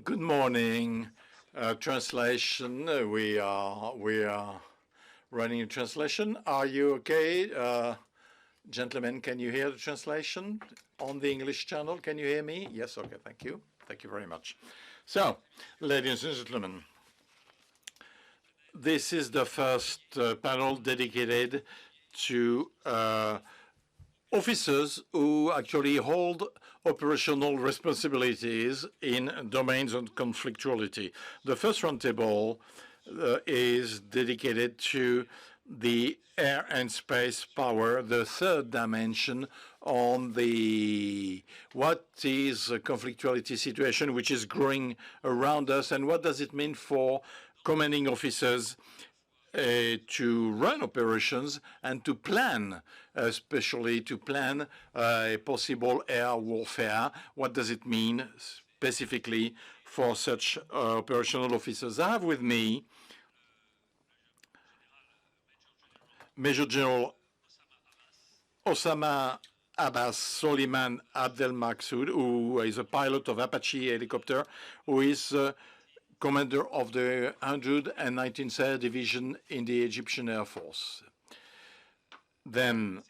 Good morning. Translation. We are running a translation. Are you okay, gentlemen? Can you hear the translation on the English channel? Can you hear me? Yes. Okay. Thank you. Thank you very much. So, ladies and gentlemen, this is the first panel dedicated to officers who actually hold operational responsibilities in domains of conflictuality. The first roundtable is dedicated to the air and space power, the third dimension on the what is a conflictuality situation which is growing around us, and what does it mean for commanding officers to run operations and to plan, especially to plan possible air warfare. What does it mean specifically for such operational officers? I have with me Major General Osama Abbas Soliman Abdel Maksud, who is a pilot of Apache helicopter, who is commander of the 119th Air Division in the Egyptian Air Force. Then,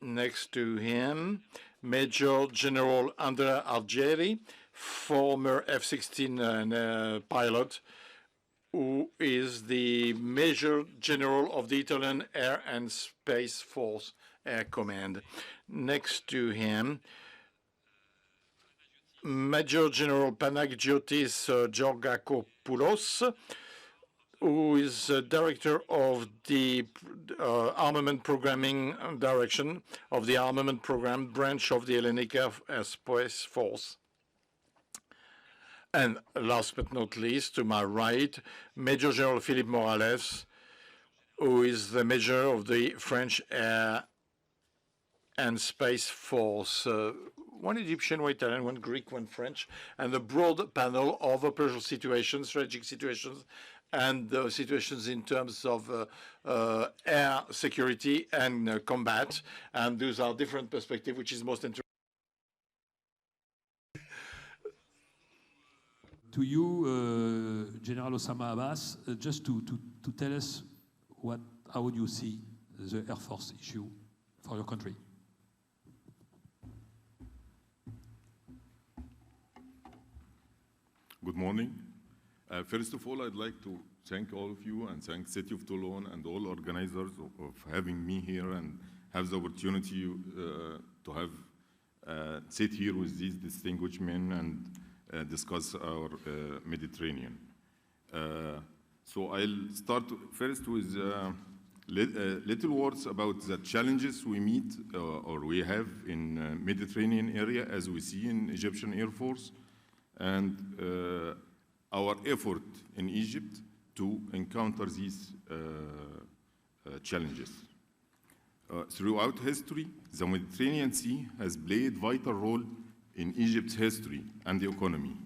next to him, Major General Andrea Argeri, former F-16 pilot, who is the Major General of the Italian Air and Space Force Air Command. Next to him, Major General Panagiotis Georgakopoulos, who is director of the Armament Programming Direction of the Armament Program branch of the Hellenic Air Space Force. And last but not least, to my right, Major General Philippe Morales, who is the Major of the French Air and Space Force. One Egyptian, one Italian, one Greek, one French, and a broad panel of operational situations, strategic situations, and situations in terms of air security and combat. And those are different perspectives, which is most interesting. To you, General Osama Abbas, just to tell us how would you see the Air Force issue for your country? Good morning. First of all, I'd like to thank all of you and thank City of Toulon and all organizers of having me here and have the opportunity to have sit here with these distinguished men and discuss our Mediterranean. So I'll start first with little words about the challenges we meet or we have in Mediterranean area as we see in Egyptian Air Force, and our effort in Egypt to encounter these challenges. Throughout history, the Mediterranean Sea has played a vital role in Egypt's history and the economy.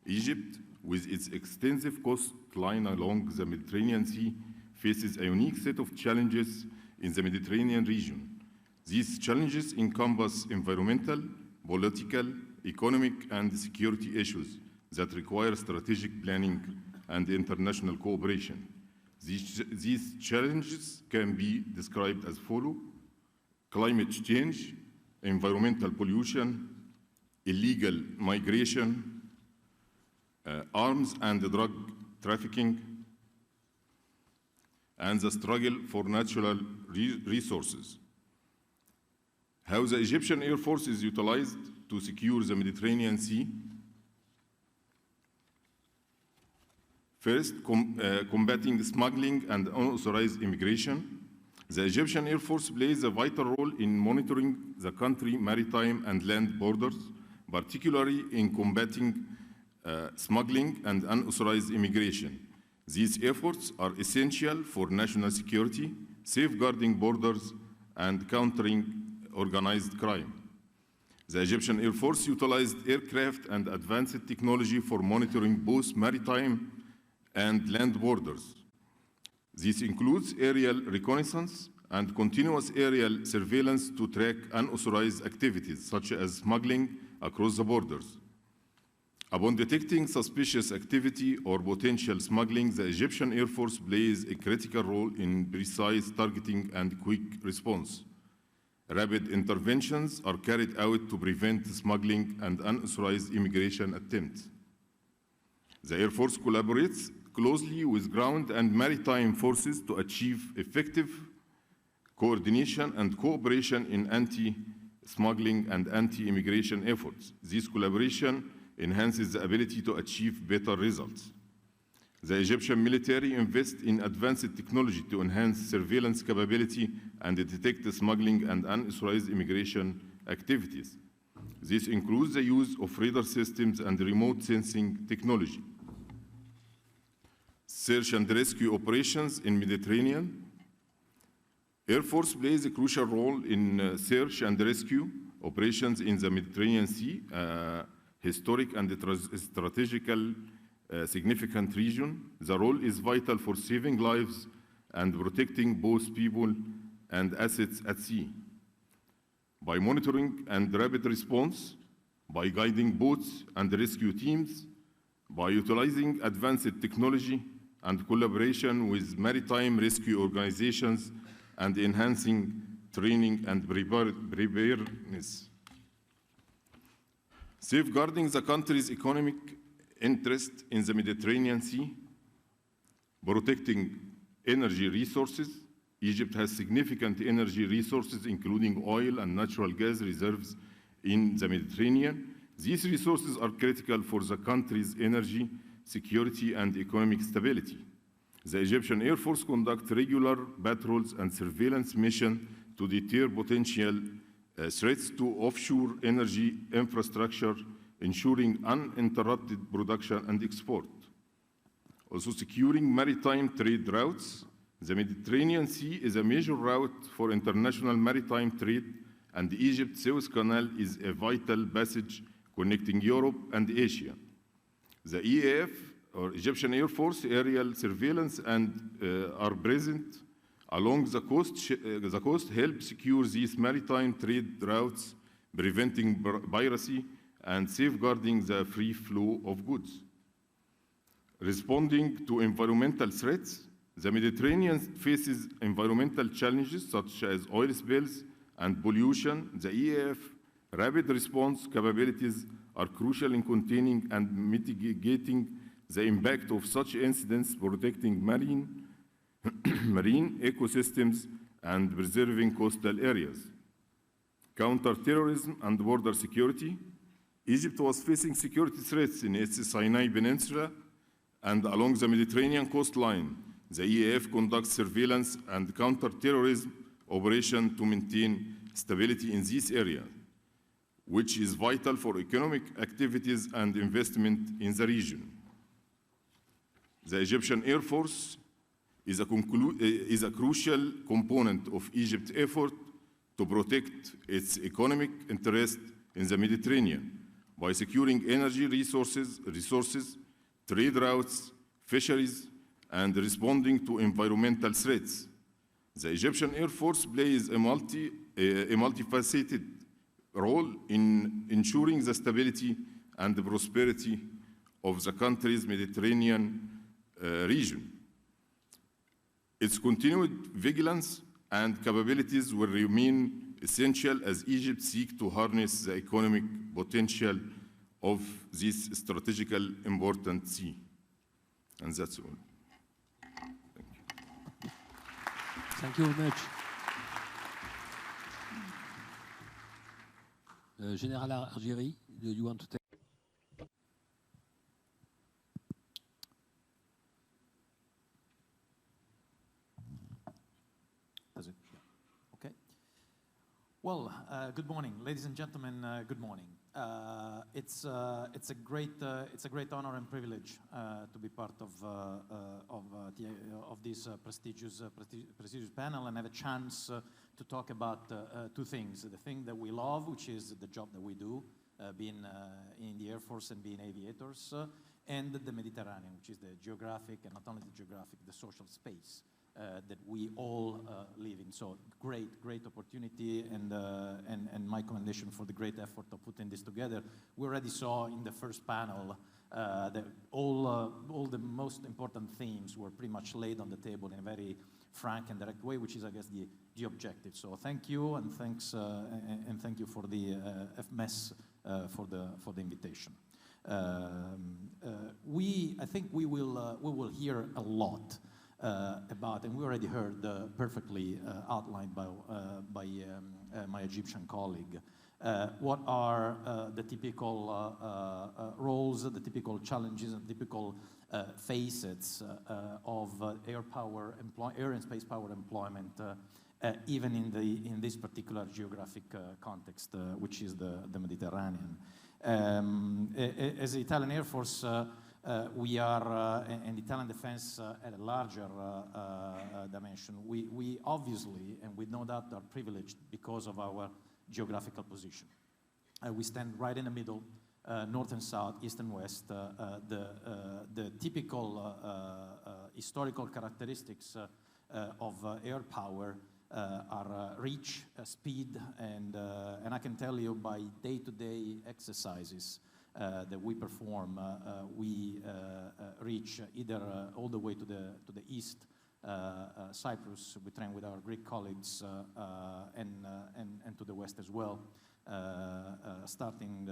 Egypt, with its extensive coastline along the Mediterranean Sea, faces a unique set of challenges in the Mediterranean region. These challenges encompass environmental, political, economic, and security issues that require strategic planning and international cooperation. These challenges can be described as follow: climate change, environmental pollution, illegal migration, arms and drug trafficking, and the struggle for natural resources. How the Egyptian Air Force is utilized to secure the Mediterranean Sea. First, combating smuggling and unauthorized immigration. The Egyptian Air Force plays a vital role in monitoring the country's maritime and land borders, particularly in combating smuggling and unauthorized immigration. These efforts are essential for national security, safeguarding borders, and countering organized crime. The Egyptian Air Force utilized aircraft and advanced technology for monitoring both maritime and land borders. This includes aerial reconnaissance and continuous aerial surveillance to track unauthorized activities, such as smuggling across the borders. Upon detecting suspicious activity or potential smuggling, the Egyptian Air Force plays a critical role in precise targeting and quick response. Rapid interventions are carried out to prevent smuggling and unauthorized immigration attempts. The Air Force collaborates closely with ground and maritime forces to achieve effective coordination and cooperation in anti-smuggling and anti-immigration efforts. This collaboration enhances the ability to achieve better results. The Egyptian military invests in advanced technology to enhance surveillance capability and detect smuggling and unauthorized immigration activities. This includes the use of radar systems and remote sensing technology. Search and rescue operations in Mediterranean. Air Force plays a crucial role in search and rescue operations in the Mediterranean Sea, historic and strategical significant region. The role is vital for saving lives and protecting both people and assets at sea. By monitoring and rapid response, by guiding boats and rescue teams, by utilizing advanced technology and collaboration with maritime rescue organizations, and enhancing training and preparedness. Safeguarding the country's economic interest in the Mediterranean Sea, protecting energy resources. Egypt has significant energy resources, including oil and natural gas reserves in the Mediterranean. These resources are critical for the country's energy security and economic stability. The Egyptian Air Force conducts regular patrols and surveillance missions to deter potential threats to offshore energy infrastructure, ensuring uninterrupted production and export. Also securing maritime trade routes. The Mediterranean Sea is a major route for international maritime trade, and Egypt's Suez Canal is a vital passage connecting Europe and Asia. The EAF, or Egyptian Air Force, aerial surveillance are present along the coast help secure these maritime trade routes, preventing piracy and safeguarding the free flow of goods. Responding to environmental threats, the Mediterranean faces environmental challenges such as oil spills and pollution. The EAF rapid response capabilities are crucial in containing and mitigating the impact of such incidents, protecting marine ecosystems and preserving coastal areas. Counter-terrorism and border security. Egypt was facing security threats in its Sinai Peninsula and along the Mediterranean coastline. The EAF conducts surveillance and counter-terrorism operations to maintain stability in this area, which is vital for economic activities and investment in the region. The Egyptian Air Force is a crucial component of Egypt's effort to protect its economic interest in the Mediterranean by securing energy resources, trade routes, fisheries, and responding to environmental threats. The Egyptian Air Force plays a multifaceted role in ensuring the stability and the prosperity of the country's Mediterranean region. Its continued vigilance and capabilities will remain essential as Egypt seeks to harness the economic potential of this strategically important sea. And that's all. Thank you very much. General Argeri, do you want to take? Does it? Yeah. Okay. Well, good morning, ladies and gentlemen. Good morning. It's a great honor and privilege to be part of this prestigious panel and have a chance to talk about two things: the thing that we love, which is the job that we do, being in the Air Force and being aviators, and the Mediterranean, which is the geographic, and not only the geographic, the social space that we all live in. So great opportunity, and my commendation for the great effort of putting this together We already saw in the first panel that all the most important themes were pretty much laid on the table in a very frank and direct way, which is, I guess, the objective. So thank you, and thanks, and thank you for the FMS for the invitation. I think we will hear a lot about, and we already heard perfectly outlined by my Egyptian colleague, what are the typical roles, the typical challenges, and typical facets of air and space power employment, even in this particular geographic context, which is the Mediterranean. As the Italian Air Force, we are, and Italian defense at a larger dimension, we obviously, and with no doubt, are privileged because of our geographical position. We stand right in the middle, north and south, east and west. The typical historical characteristics of air power are reach, speed, and I can tell you by day-to-day exercises that we perform, we reach either all the way to the east, Cyprus. We train with our Greek colleagues, and to the west as well, starting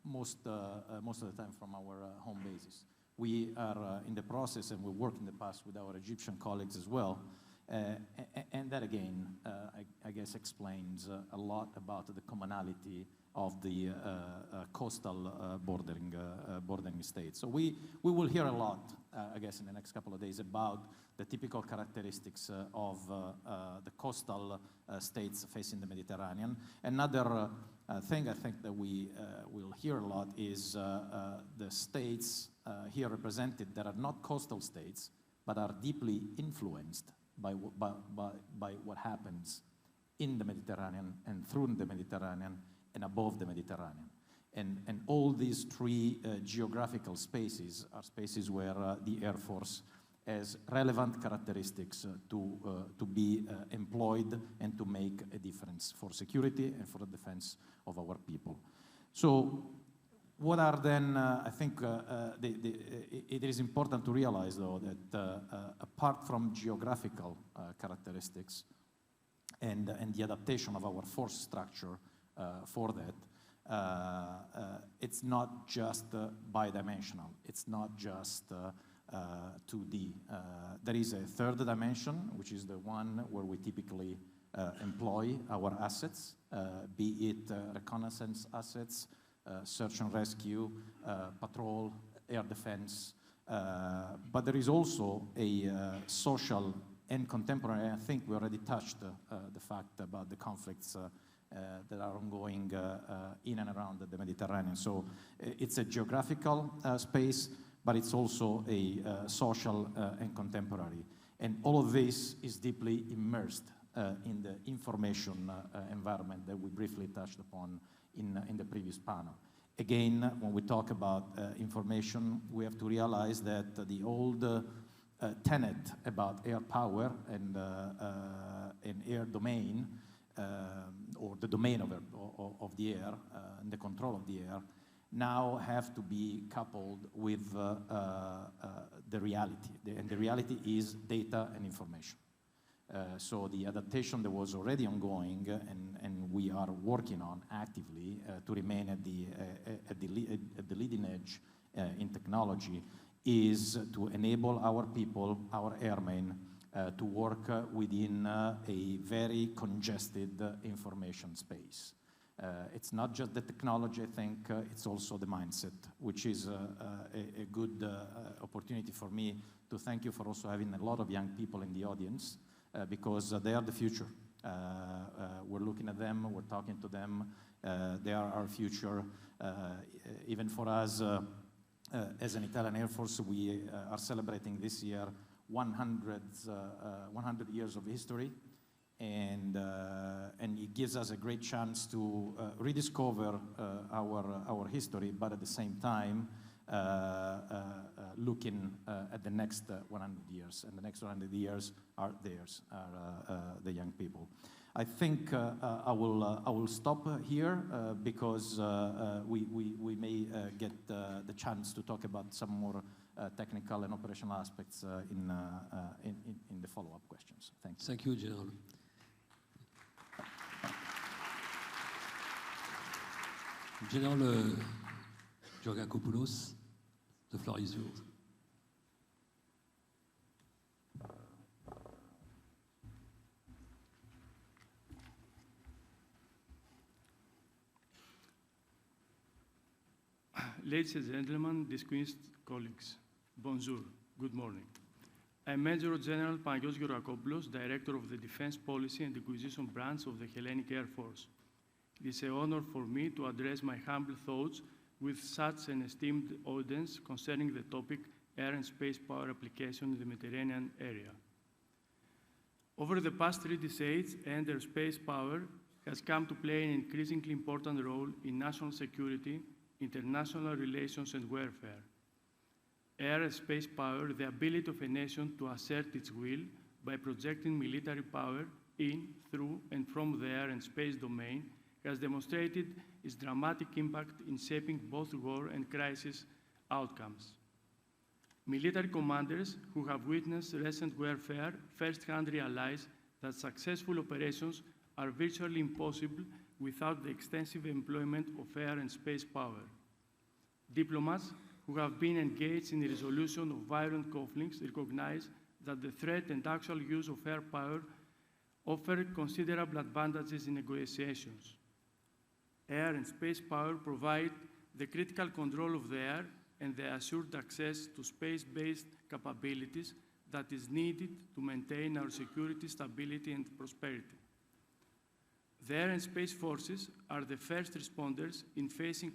most of the time from our home bases. We are in the process, and we worked in the past with our Egyptian colleagues as well. And that again, I guess, explains a lot about the commonality of the coastal bordering states. So we will hear a lot, I guess, in the next couple of days about the typical characteristics of the coastal states facing the Mediterranean. Another thing I think that we will hear a lot is the states here represented that are not coastal states, but are deeply influenced by what happens in the Mediterranean and through the Mediterranean and above the Mediterranean. And all these three geographical spaces are spaces where the Air Force has relevant characteristics to be employed and to make a difference for security and for the defense of our people. So what are then, I think it is important to realize, though, that apart from geographical characteristics and the adaptation of our force structure for that, it's not just bidimensional. It's not just 2D. There is a third dimension, which is the one where we typically employ our assets, be it reconnaissance assets, search and rescue, patrol, air defense. But there is also a social and contemporary. I think we already touched the fact about the conflicts that are ongoing in and around the Mediterranean. So it's a geographical space, but it's also a social and contemporary. And all of this is deeply immersed in the information environment that we briefly touched upon in the previous panel. Again, when we talk about information, we have to realize that the old tenet about air power and air domain, or the domain of the air and the control of the air, now have to be coupled with the reality. And the reality is data and information. So the adaptation that was already ongoing and we are working on actively to remain at the leading edge in technology is to enable our people, our airmen, to work within a very congested information space. It's not just the technology, I think, it's also the mindset, which is a good opportunity for me to thank you for also having a lot of young people in the audience, because they are the future. We're looking at them, we're talking to them, they are our future. Even for us, as an Italian Air Force, we are celebrating this year 100 years of history, and it gives us a great chance to rediscover our history, but at the same time looking at the next 100 years, and the next 100 years are theirs, are the young people. I think I will stop here because we may get the chance to talk about some more technical and operational aspects in the follow-up questions. Thank you. Thank you, General. General Georgakopoulos, the floor is yours. Ladies and gentlemen, distinguished colleagues, bonjour, good morning. I'm Major General Panagiotis Georgakopoulos, Director of the Defense Policy and Acquisition Branch of the Hellenic Air Force. It is an honor for me to address my humble thoughts with such an esteemed audience concerning the topic air and space power application in the Mediterranean area. Over the past 3 decades, airspace power has come to play an increasingly important role in national security, international relations, and warfare. Air and space power, the ability of a nation to assert its will by projecting military power in, through, and from the air and space domain, has demonstrated its dramatic impact in shaping both war and crisis outcomes. Military commanders who have witnessed recent warfare firsthand realize that successful operations are virtually impossible without the extensive employment of air and space power. Diplomats who have been engaged in the resolution of violent conflicts recognize that the threat and actual use of air power offer considerable advantages in negotiations. Air and space power provide the critical control of the air and the assured access to space-based capabilities that is needed to maintain our security, stability, and prosperity. The air and space forces are the first responders in facing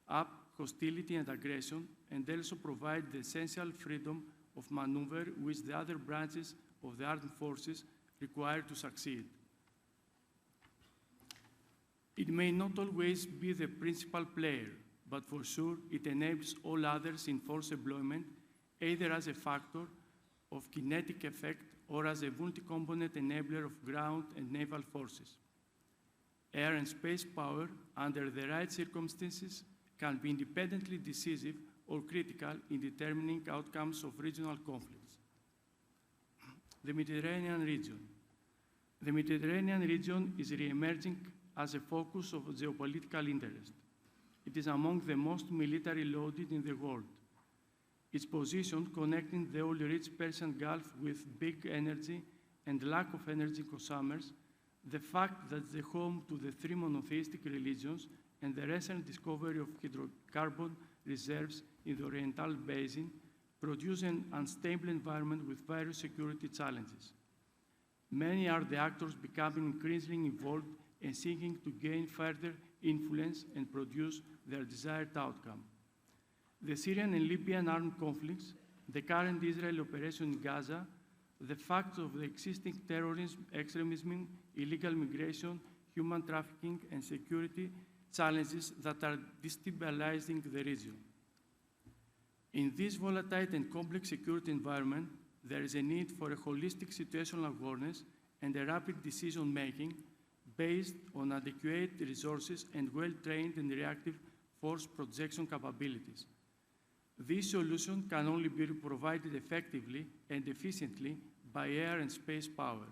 up hostility and aggression, and also provide the essential freedom of maneuver which the other branches of the armed forces require to succeed. It may not always be the principal player, but for sure it enables all others in force employment, either as a factor of kinetic effect or as a multi-component enabler of ground and naval forces. Air and space power, under the right circumstances, can be independently decisive or critical in determining outcomes of regional conflicts. The Mediterranean region. The Mediterranean region is re-emerging as a focus of geopolitical interest. It is among the most military loaded in the world. Its position connecting the oil-rich Persian Gulf with big energy and lack of energy consumers, the fact that the home to the 3 monotheistic religions, and the recent discovery of hydrocarbon reserves in the Oriental Basin produce an unstable environment with various security challenges. Many are the actors becoming increasingly involved and seeking to gain further influence and produce their desired outcome. The Syrian and Libyan armed conflicts, the current Israeli operation in Gaza, the fact of the existing terrorism, extremism, illegal migration, human trafficking, and security challenges that are destabilizing the region. In this volatile and complex security environment, there is a need for a holistic situational awareness and a rapid decision-making based on adequate resources and well-trained and reactive force projection capabilities. This solution can only be provided effectively and efficiently by air and space power.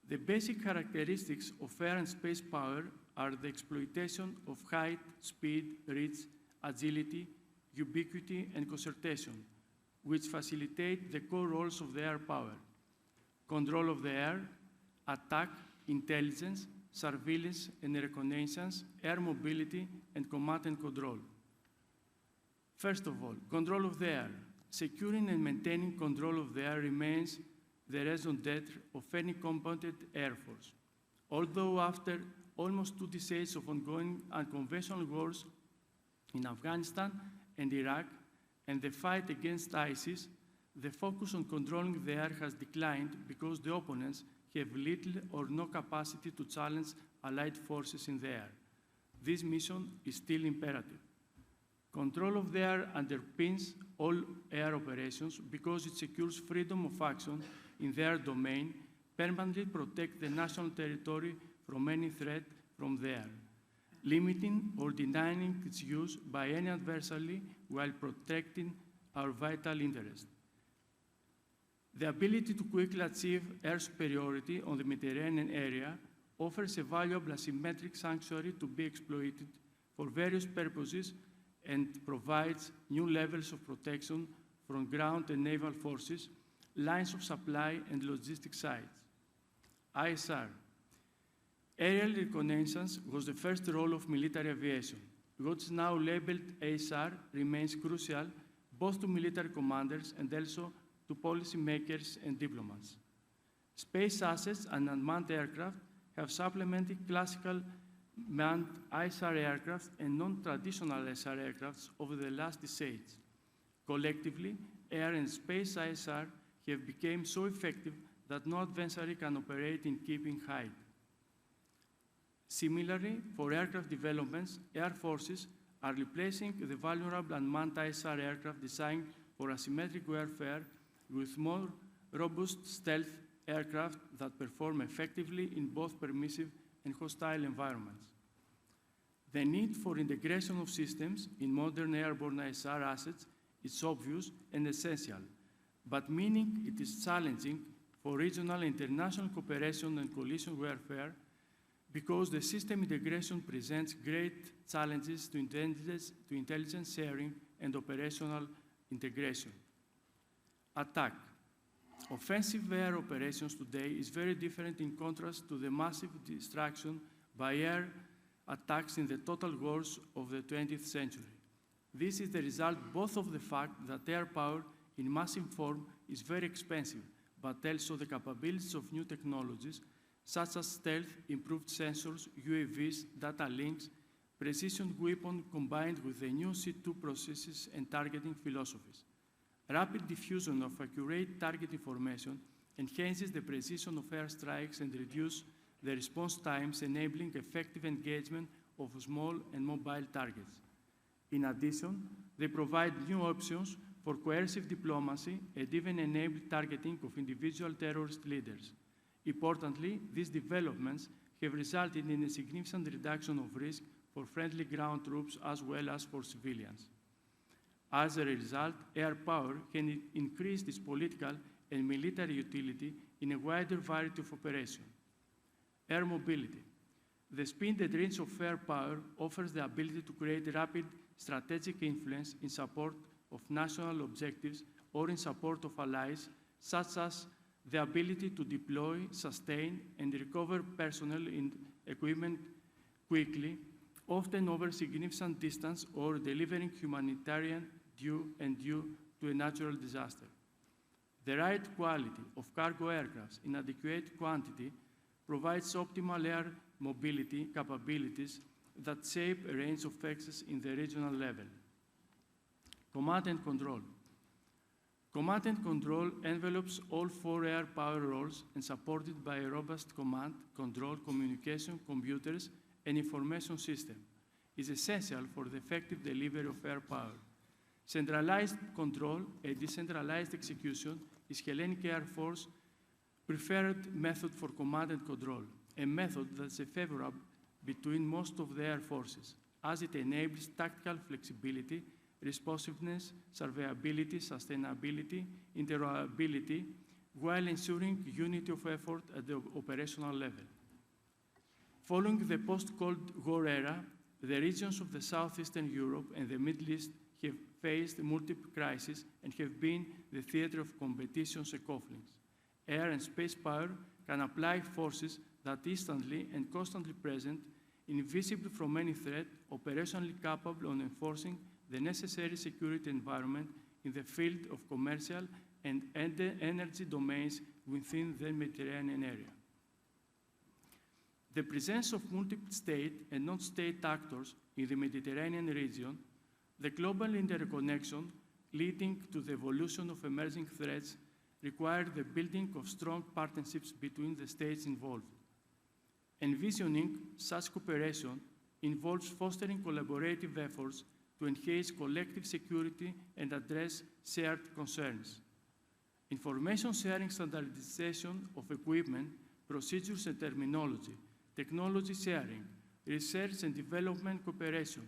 The basic characteristics of air and space power are the exploitation of height, speed, reach, agility, ubiquity, and concertation, which facilitate the core roles of the air power: control of the air, attack, intelligence, surveillance and reconnaissance, air mobility, and command and control. First of all, control of the air. Securing and maintaining control of the air remains the raison d'etre of any combatant air force. Although after almost 2 decades of ongoing unconventional wars in Afghanistan and Iraq and the fight against ISIS, the focus on controlling the air has declined because the opponents have little or no capacity to challenge allied forces in the air. This mission is still imperative. Control of the air underpins all air operations because it secures freedom of action in their domain, permanently protect the national territory from any threat from the air, limiting or denying its use by any adversary while protecting our vital interests. The ability to quickly achieve air superiority on the Mediterranean area offers a valuable asymmetric sanctuary to be exploited for various purposes and provides new levels of protection from ground and naval forces, lines of supply, and logistic sites. ISR. Aerial reconnaissance was the first role of military aviation. What is now labeled ASR remains crucial both to military commanders and also to policymakers and diplomats. Space assets and unmanned aircraft have supplemented classical manned ISR aircraft and non-traditional ISR aircraft over the last decades. Collectively, air and space ISR have become so effective that no adversary can operate in keeping height. Similarly, for aircraft developments, air forces are replacing the vulnerable unmanned ISR aircraft designed for asymmetric warfare with more robust stealth aircraft that perform effectively in both permissive and hostile environments. The need for integration of systems in modern airborne ISR assets is obvious and essential, but meaning it is challenging for regional and international cooperation and coalition warfare because the system integration presents great challenges to intelligence sharing and operational integration. Attack. Offensive air operations today is very different in contrast to the massive destruction by air attacks in the total wars of the 20th century. This is the result both of the fact that air power in massive form is very expensive, but also the capabilities of new technologies such as stealth, improved sensors, UAVs, data links, precision weapon combined with the new C2 processes and targeting philosophies. Rapid diffusion of accurate target information enhances the precision of airstrikes and reduces the response times, enabling effective engagement of small and mobile targets. In addition, they provide new options for coercive diplomacy and even enable targeting of individual terrorist leaders. Importantly, these developments have resulted in a significant reduction of risk for friendly ground troops as well as for civilians. As a result, air power can increase its political and military utility in a wider variety of operations. Air mobility. The speed and range of air power offers the ability to create rapid strategic influence in support of national objectives or in support of allies, such as the ability to deploy, sustain, and recover personnel and equipment quickly, often over significant distance, or delivering humanitarian due to a natural disaster. The right quality of cargo aircraft in adequate quantity provides optimal air mobility capabilities that shape a range of access in the regional level. Command and control. Command and control envelopes all four air power roles and supported by a robust command, control, communication, computers, and information system is essential for the effective delivery of air power. Centralized control and decentralized execution is Hellenic Air Force preferred method for command and control, a method that's favorable between most of the air forces, as it enables tactical flexibility, responsiveness, surveyability, sustainability, interoperability, while ensuring unity of effort at the operational level. Following the post-Cold War era, the regions of the Southeastern Europe and the Middle East have faced multiple crises and have been the theater of competitions and conflicts. Air and space power can apply forces that instantly and constantly present, invisible from any threat, operationally capable of enforcing the necessary security environment in the field of commercial and energy domains within the Mediterranean area. The presence of multiple state and non-state actors in the Mediterranean region, the global interconnection leading to the evolution of emerging threats required the building of strong partnerships between the states involved. Envisioning such cooperation involves fostering collaborative efforts to enhance collective security and address shared concerns. Information sharing, standardization of equipment, procedures and terminology, technology sharing, research and development cooperation,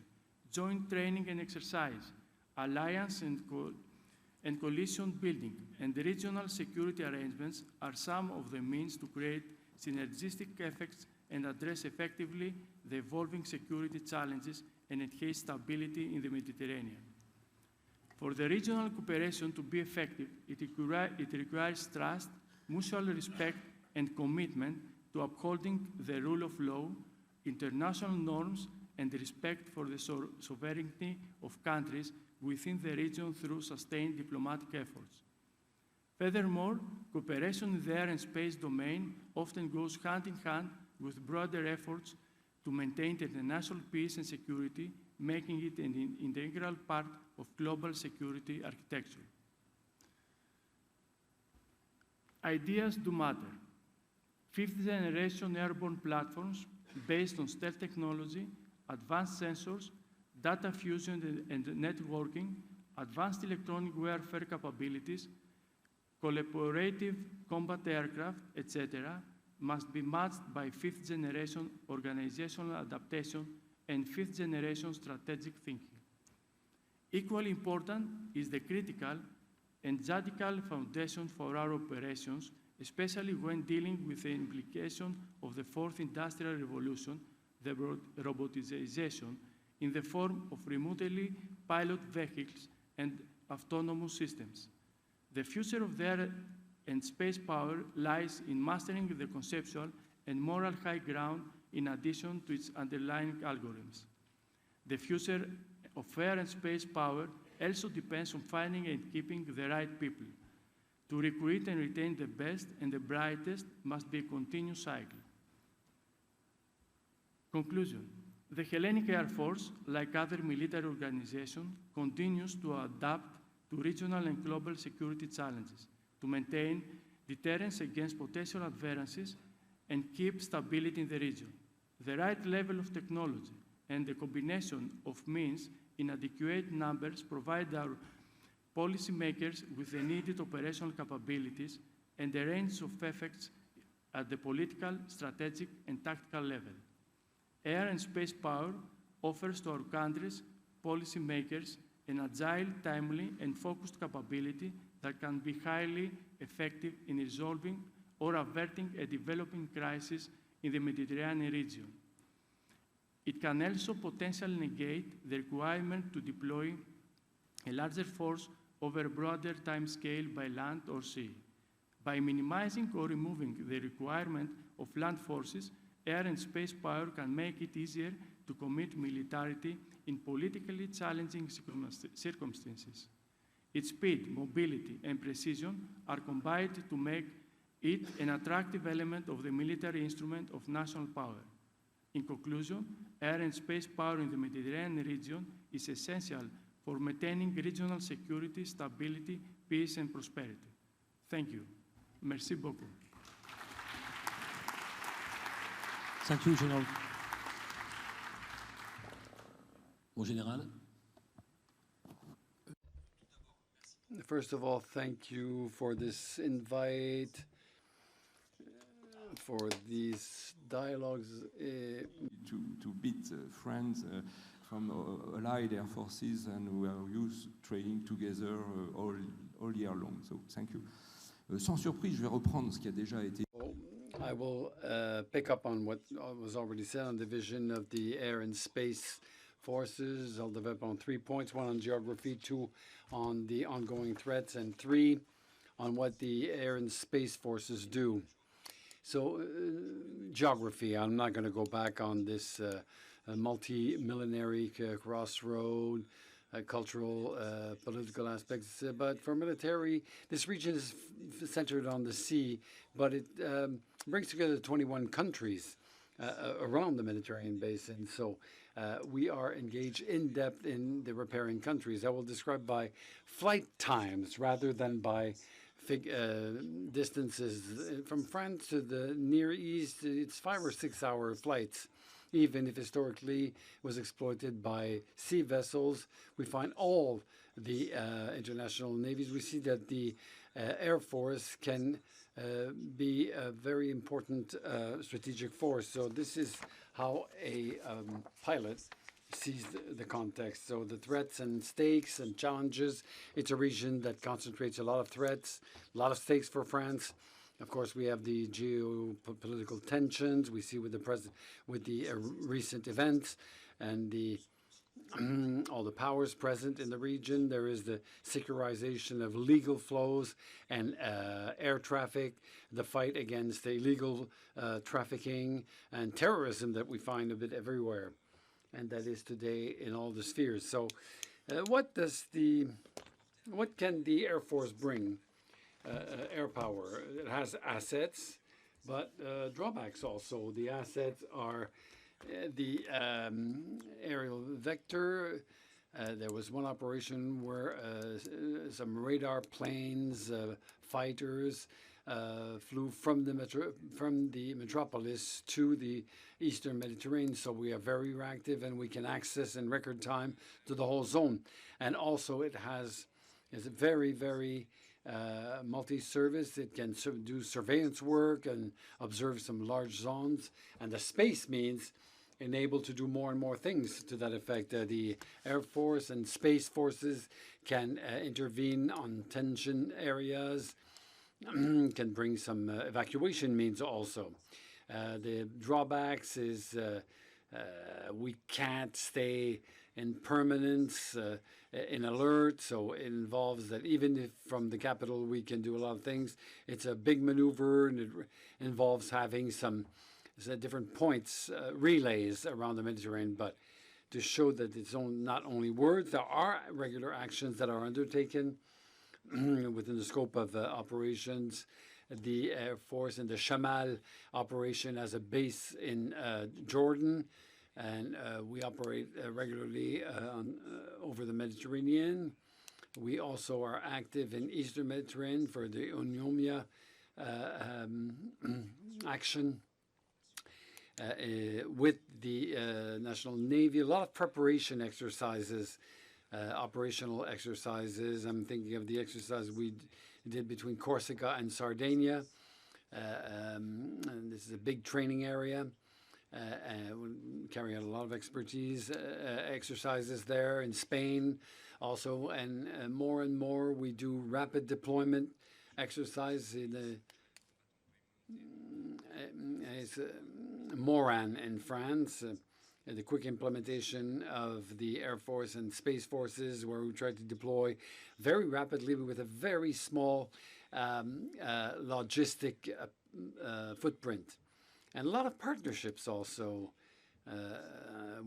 joint training and exercise, alliance and coalition building, and regional security arrangements are some of the means to create synergistic effects and address effectively the evolving security challenges and enhance stability in the Mediterranean. For the regional cooperation to be effective, it requires trust, mutual respect, and commitment to upholding the rule of law, international norms, and respect for the sovereignty of countries within the region through sustained diplomatic efforts. Furthermore, cooperation in the air and space domain often goes hand in hand with broader efforts to maintain international peace and security, making it an integral part of global security architecture. Ideas do matter. Fifth-generation airborne platforms based on stealth technology, advanced sensors, data fusion and networking, advanced electronic warfare capabilities, collaborative combat aircraft, etc., must be matched by fifth-generation organizational adaptation and fifth-generation strategic thinking. Equally important is the critical and radical foundation for our operations, especially when dealing with the implication of the fourth industrial revolution, the robotization, in the form of remotely pilot vehicles and autonomous systems. The future of the air and space power lies in mastering the conceptual and moral high ground in addition to its underlying algorithms. The future of air and space power also depends on finding and keeping the right people. To recruit and retain the best and the brightest must be a continuous cycle. Conclusion. The Hellenic Air Force, like other military organizations, continues to adapt to regional and global security challenges, to maintain deterrence against potential advances and keep stability in the region. The right level of technology and the combination of means in adequate numbers provide our policymakers with the needed operational capabilities and a range of effects at the political, strategic, and tactical level. Air and space power offers to our countries, policymakers, an agile, timely, and focused capability that can be highly effective in resolving or averting a developing crisis in the Mediterranean region. It can also potentially negate the requirement to deploy a larger force over a broader timescale by land or sea. By minimizing or removing the requirement of land forces, air and space power can make it easier to commit militarity in politically challenging circumstances. Its speed, mobility, and precision are combined to make it an attractive element of the military instrument of national power. In conclusion, air and space power in the Mediterranean region is essential for maintaining regional security, stability, peace, and prosperity. Thank you. Merci beaucoup. Thank you, General. Mon général. First of all, thank you for this invite, for these dialogues. To beat friends from allied air forces, and we are used training together all year long. So thank you. Sans surprise, je vais reprendre ce qui a déjà été. I will pick up on what was already said on the vision of the air and space forces. I'll develop on 3 points: 1 on geography, 2 on the ongoing threats, and 3 on what the air and space forces do. So, geography, I'm not going to go back on this multi-millenary crossroad, cultural, political aspects, but for military, this region is centered on the sea, but it brings together 21 countries around the Mediterranean basin. So we are engaged in depth in the repairing countries. I will describe by flight times rather than by distances. From France to the Near East, it's 5 or 6 hour flights. Even if historically it was exploited by sea vessels, we find all the international navies. We see that the Air Force can be a very important strategic force. So this is how a pilot sees the context. So the threats and stakes and challenges. It's a region that concentrates a lot of threats, a lot of stakes for France. Of course, we have the geopolitical tensions we see with the recent events and the all the powers present in the region. There is the secularization of legal flows and air traffic, the fight against illegal trafficking and terrorism that we find a bit everywhere, and that is today in all the spheres. So, what can the Air Force bring? Air power. It has assets, but drawbacks also. The assets are the aerial vector. There was one operation where some radar planes, fighters, flew from the metropolis to the eastern Mediterranean. So we are very reactive, and we can access in record time to the whole zone. And also, is very, very multi-service. It can do surveillance work and observe some large zones. And the space means enabled to do more and more things to that effect. The Air Force and Space Forces can intervene on tension areas, can bring some evacuation means also. The drawbacks is we can't stay in permanence, in alert, so it involves that even if from the capital we can do a lot of things, it's a big maneuver, and it involves having some different points, relays around the Mediterranean. But to show that it's not only words, there are regular actions that are undertaken within the scope of operations. The Air Force and the Shamal operation as a base in Jordan, and we operate regularly over the Mediterranean. We also are active in Eastern Mediterranean for the UNIOMIA action with the National Navy. A lot of preparation exercises, operational exercises. I'm thinking of the exercise we did between Corsica and Sardinia. And this is a big training area. We carry out a lot of expertise exercises there in Spain also, and more we do rapid deployment exercise in the Moran in France, the quick implementation of the Air Force and Space Forces, where we try to deploy very rapidly with a very small logistic footprint. And a lot of partnerships also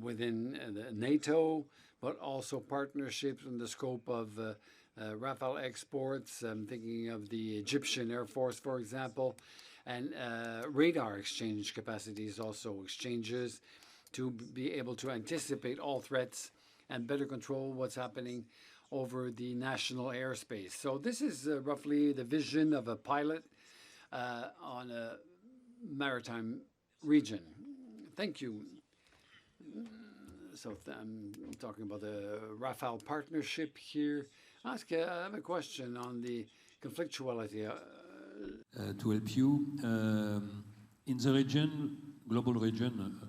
within NATO, but also partnerships in the scope of Rafale exports. I'm thinking of the Egyptian Air Force, for example, and radar exchange capacities, also exchanges to be able to anticipate all threats and better control what's happening over the national airspace. So this is roughly the vision of a pilot on a maritime region. Thank you. So I'm talking about the Rafale partnership here. I have a question on the conflictuality. To help you, in the region, global region,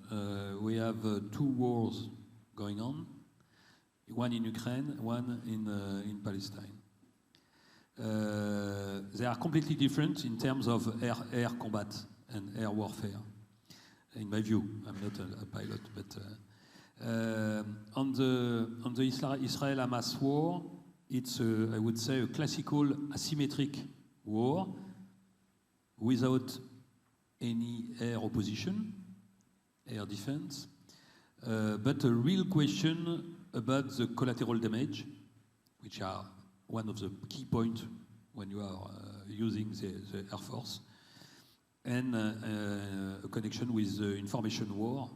we have 2 wars going on, one in Ukraine, one in Palestine. They are completely different in terms of air combat and air warfare, in my view. I'm not a pilot, but on the Israel-Hamas war, it's I would say a classical asymmetric war without any air opposition, air defense, but a real question about the collateral damage, which are one of the key points when you are using the Air Force, and a connection with the information war,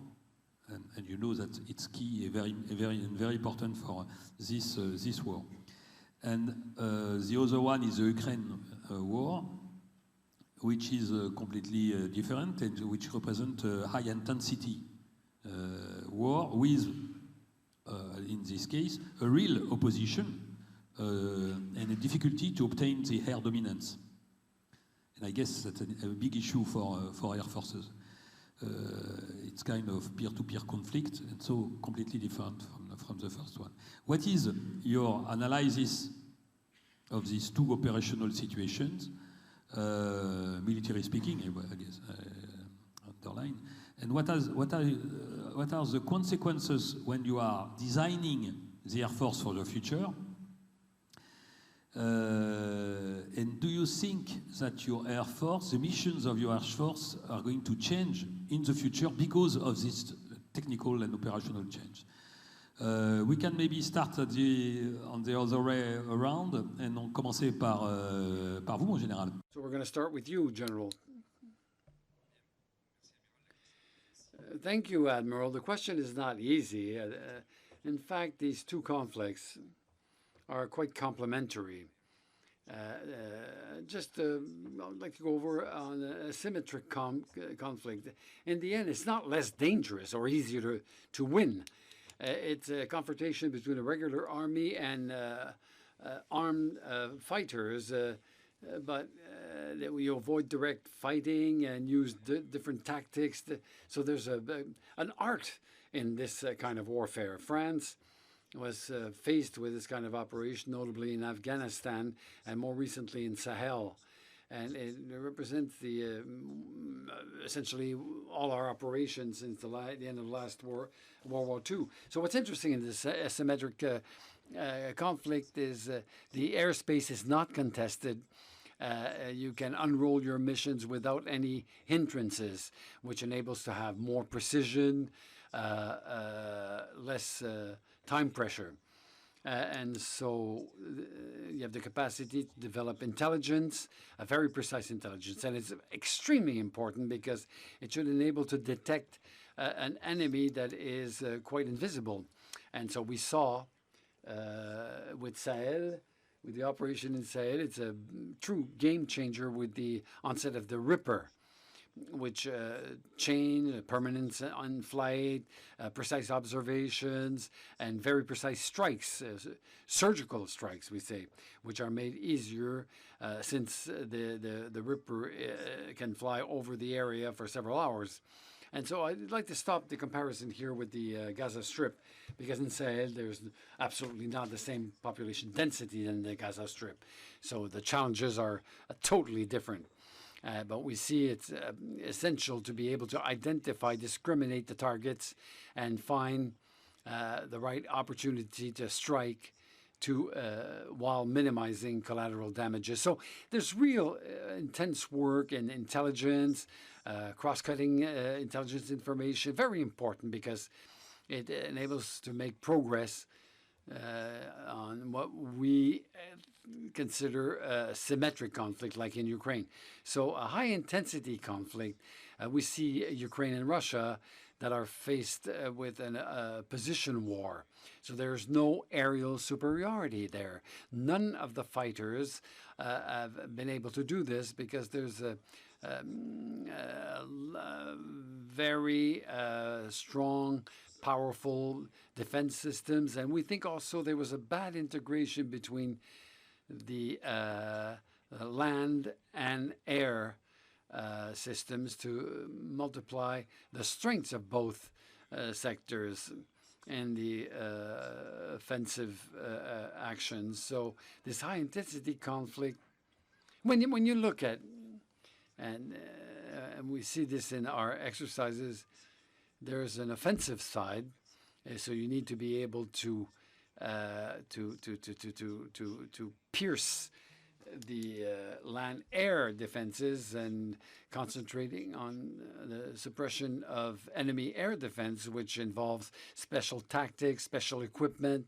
and you know that it's key, very important for this war. And the other one is the Ukraine war, which is completely different and which represents a high intensity war with, in this case, a real opposition and a difficulty to obtain the air dominance. And I guess that's a big issue for air forces. It's kind of peer-to-peer conflict, and so completely different from the first one. What is your analysis of these two operational situations, military speaking, I guess, underline, and what are the consequences when you are designing the Air Force for the future? And do you think that your Air Force, the missions of your Air Force, are going to change in the future because of this technical and operational change? We can maybe start on the other way around, and on commencer par vous, mon général. So we're going to start with you, General. Thank you, Admiral. The question is not easy. In fact, these two conflicts are quite complementary. I'd like to go over on a symmetric conflict. In the end, it's not less dangerous or easier to win. It's a confrontation between a regular army and armed fighters, but we avoid direct fighting and use different tactics. So there's an art in this kind of warfare. France was faced with this kind of operation, notably in Afghanistan and more recently in Sahel. And it represents essentially all our operations since the end of the last World War II. So what's interesting in this asymmetric conflict is the airspace is not contested. You can unroll your missions without any hindrances, which enables to have more precision, less time pressure. And so you have the capacity to develop intelligence, a very precise intelligence. And it's extremely important because it should enable to detect an enemy that is quite invisible. And so we saw with Sahel, with the operation in Sahel, it's a true game changer with the onset of the Ripper, which chain, permanence on flight, precise observations, and very precise strikes, surgical strikes, we say, which are made easier since the Ripper can fly over the area for several hours. And so I'd like to stop the comparison here with the Gaza Strip, because in Sahel there's absolutely not the same population density than the Gaza Strip. So the challenges are totally different. But we see it's essential to be able to identify, discriminate the targets, and find the right opportunity to strike while minimizing collateral damages. So there's real intense work in intelligence, cross-cutting intelligence information, very important because it enables to make progress on what we consider a symmetric conflict like in Ukraine. So a high-intensity conflict, we see Ukraine and Russia that are faced with a position war. So there's no aerial superiority there. None of the fighters have been able to do this because there's a very strong, powerful defense systems. And we think also there was a bad integration between the land and air systems to multiply the strengths of both sectors and the offensive actions. So this high-intensity conflict, when you look at, and we see this in our exercises, there's an offensive side, so you need to be able to pierce the land-air defenses and concentrating on the suppression of enemy air defense, which involves special tactics, special equipment,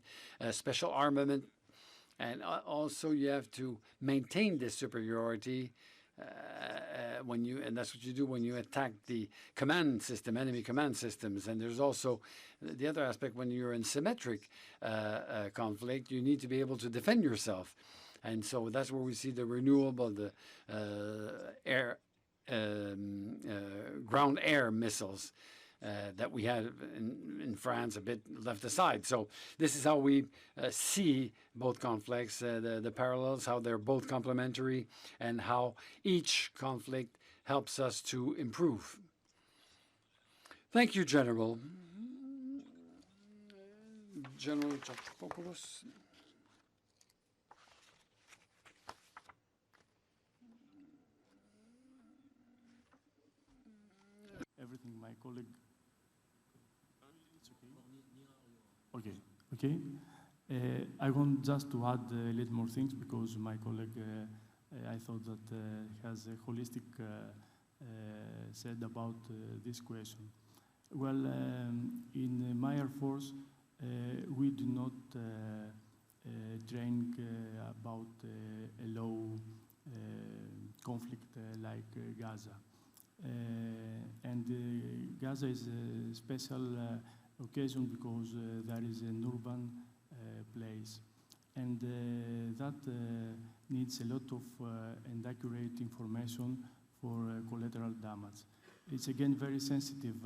special armament, and also you have to maintain this superiority and that's what you do when you attack the command system, enemy command systems. And there's also the other aspect: when you're in symmetric conflict, you need to be able to defend yourself. And so that's where we see the renewal of the ground-air missiles. that we had in France a bit left aside. So this is how we see both conflicts, the parallels, how they're both complementary, and how each conflict helps us to improve. Thank you, General. General Chapopoulos. Everything my colleague. It's okay. Okay. I want just to add a little more things because my colleague, I thought that has a holistic said about this question. Well, in my Air Force, we do not train about a low conflict like Gaza. And Gaza is a special occasion because there is an urban place. And that needs a lot of and accurate information for collateral damage. It's again very sensitive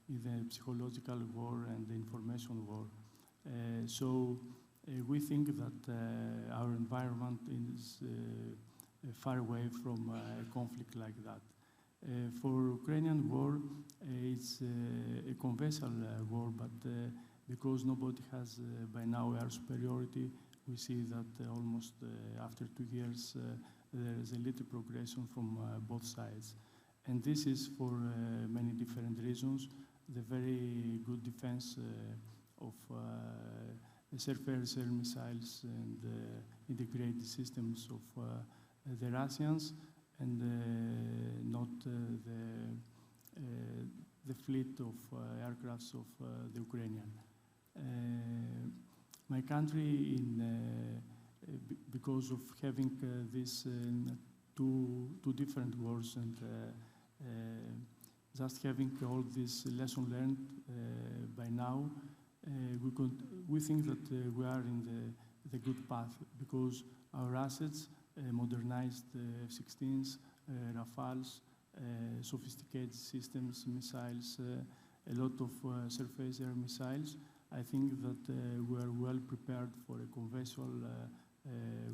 in the psychological war and the information war. So we think that our environment is far away from a conflict like that. For Ukrainian war, it's a conventional war, but because nobody has by now air superiority, we see that almost after 2 years there is a little progression from both sides. And this is for many different reasons. The very good defense of surface-air missiles and integrated systems of the Russians, and not the fleet of aircrafts of the Ukrainian. My country, because of having these two different wars and just having all this lesson learned by now, we think that we are in the good path because our assets, modernized F-16s, Rafales, sophisticated systems, missiles, a lot of surface-air missiles. I think that we are well prepared for a conventional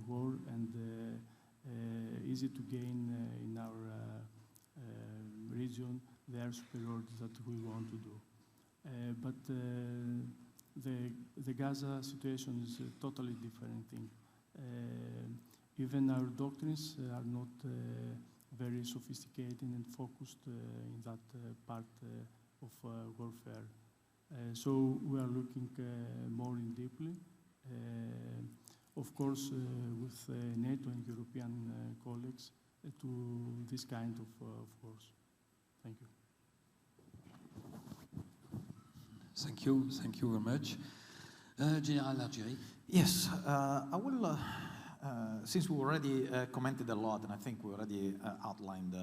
war and easy to gain in our region the air superiority that we want to do. But the Gaza situation is a totally different thing. Even our doctrines are not very sophisticated and focused in that part of warfare. So we are looking more in deeply, of course, with NATO and European colleagues to this kind of wars. Thank you. Thank you very much. General Algeri. Yes, I will, since we already commented a lot, and I think we already outlined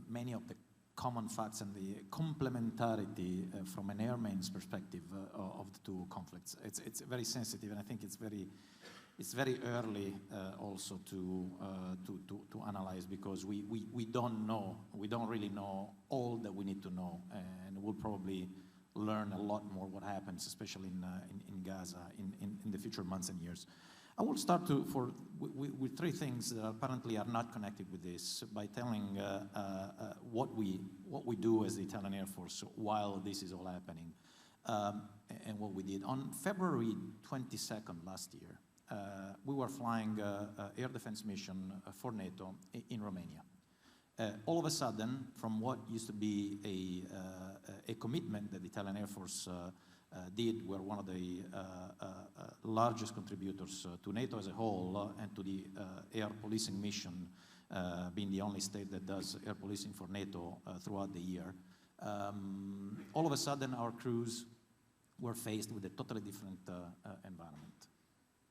many of the common facts and the complementarity from an airman's perspective of the two conflicts. It's very sensitive, and I think it's very early also to analyze because we don't really know all that we need to know, and we'll probably learn a lot more what happens, especially in Gaza in the future months and years. I will start with three things that apparently are not connected with this by telling what we do as the Italian Air Force while this is all happening, and what we did. On February 22nd last year, we were flying air defense mission for NATO in Romania. All of a sudden, from what used to be a commitment that the Italian Air Force did, we're one of the largest contributors to NATO as a whole and to the air policing mission, being the only state that does air policing for NATO throughout the year. All of a sudden, our crews were faced with a totally different environment.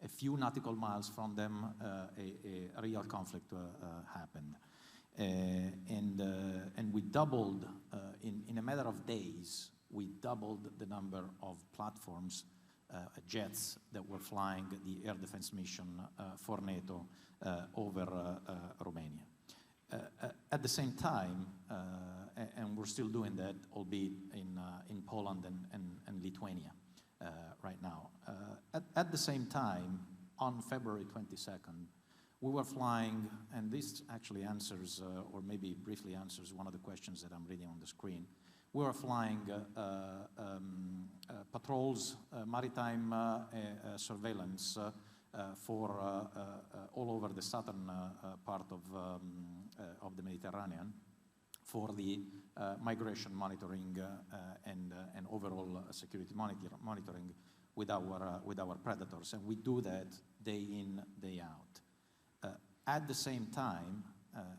A few nautical miles from them, a real conflict happened. And we doubled, in a matter of days, we doubled the number of platforms, jets that were flying the air defense mission for NATO over Romania. At the same time, and we're still doing that, albeit in Poland and Lithuania right now. At the same time, on February 22nd, we were flying, and this actually answers, or maybe briefly answers, one of the questions that I'm reading on the screen. We were flying patrols, maritime surveillance for all over the southern part of the Mediterranean for the migration monitoring and overall security monitoring with our predators, and we do that day in, day out. At the same time,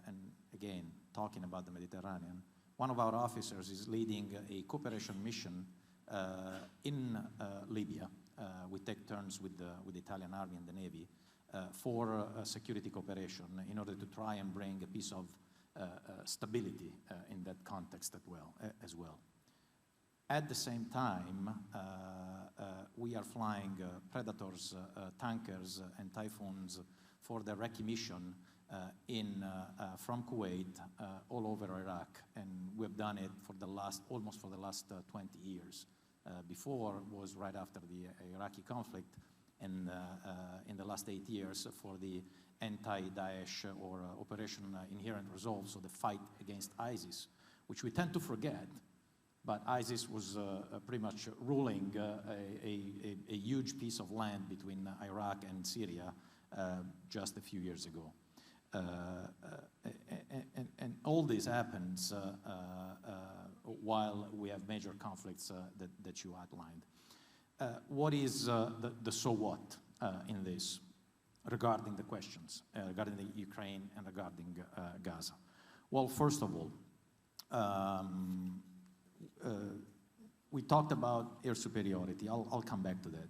and again, talking about the Mediterranean, one of our officers is leading a cooperation mission in Libya. We take turns with the Italian Army and the Navy for security cooperation in order to try and bring a piece of stability in that context as well. At the same time, we are flying Predators, tankers, and Typhoons for the recognition from Kuwait all over Iraq, and we've done it for almost the last 20 years. Before was right after the Iraqi conflict, and in the last 8 years for the anti-Daesh or Operation Inherent Resolve, so the fight against ISIS, which we tend to forget, but ISIS was pretty much ruling a huge piece of land between Iraq and Syria just a few years ago. And all this happens while we have major conflicts that you outlined. What is the so what in this regarding the questions, regarding the Ukraine and regarding Gaza? Well, first of all, we talked about air superiority. I'll come back to that.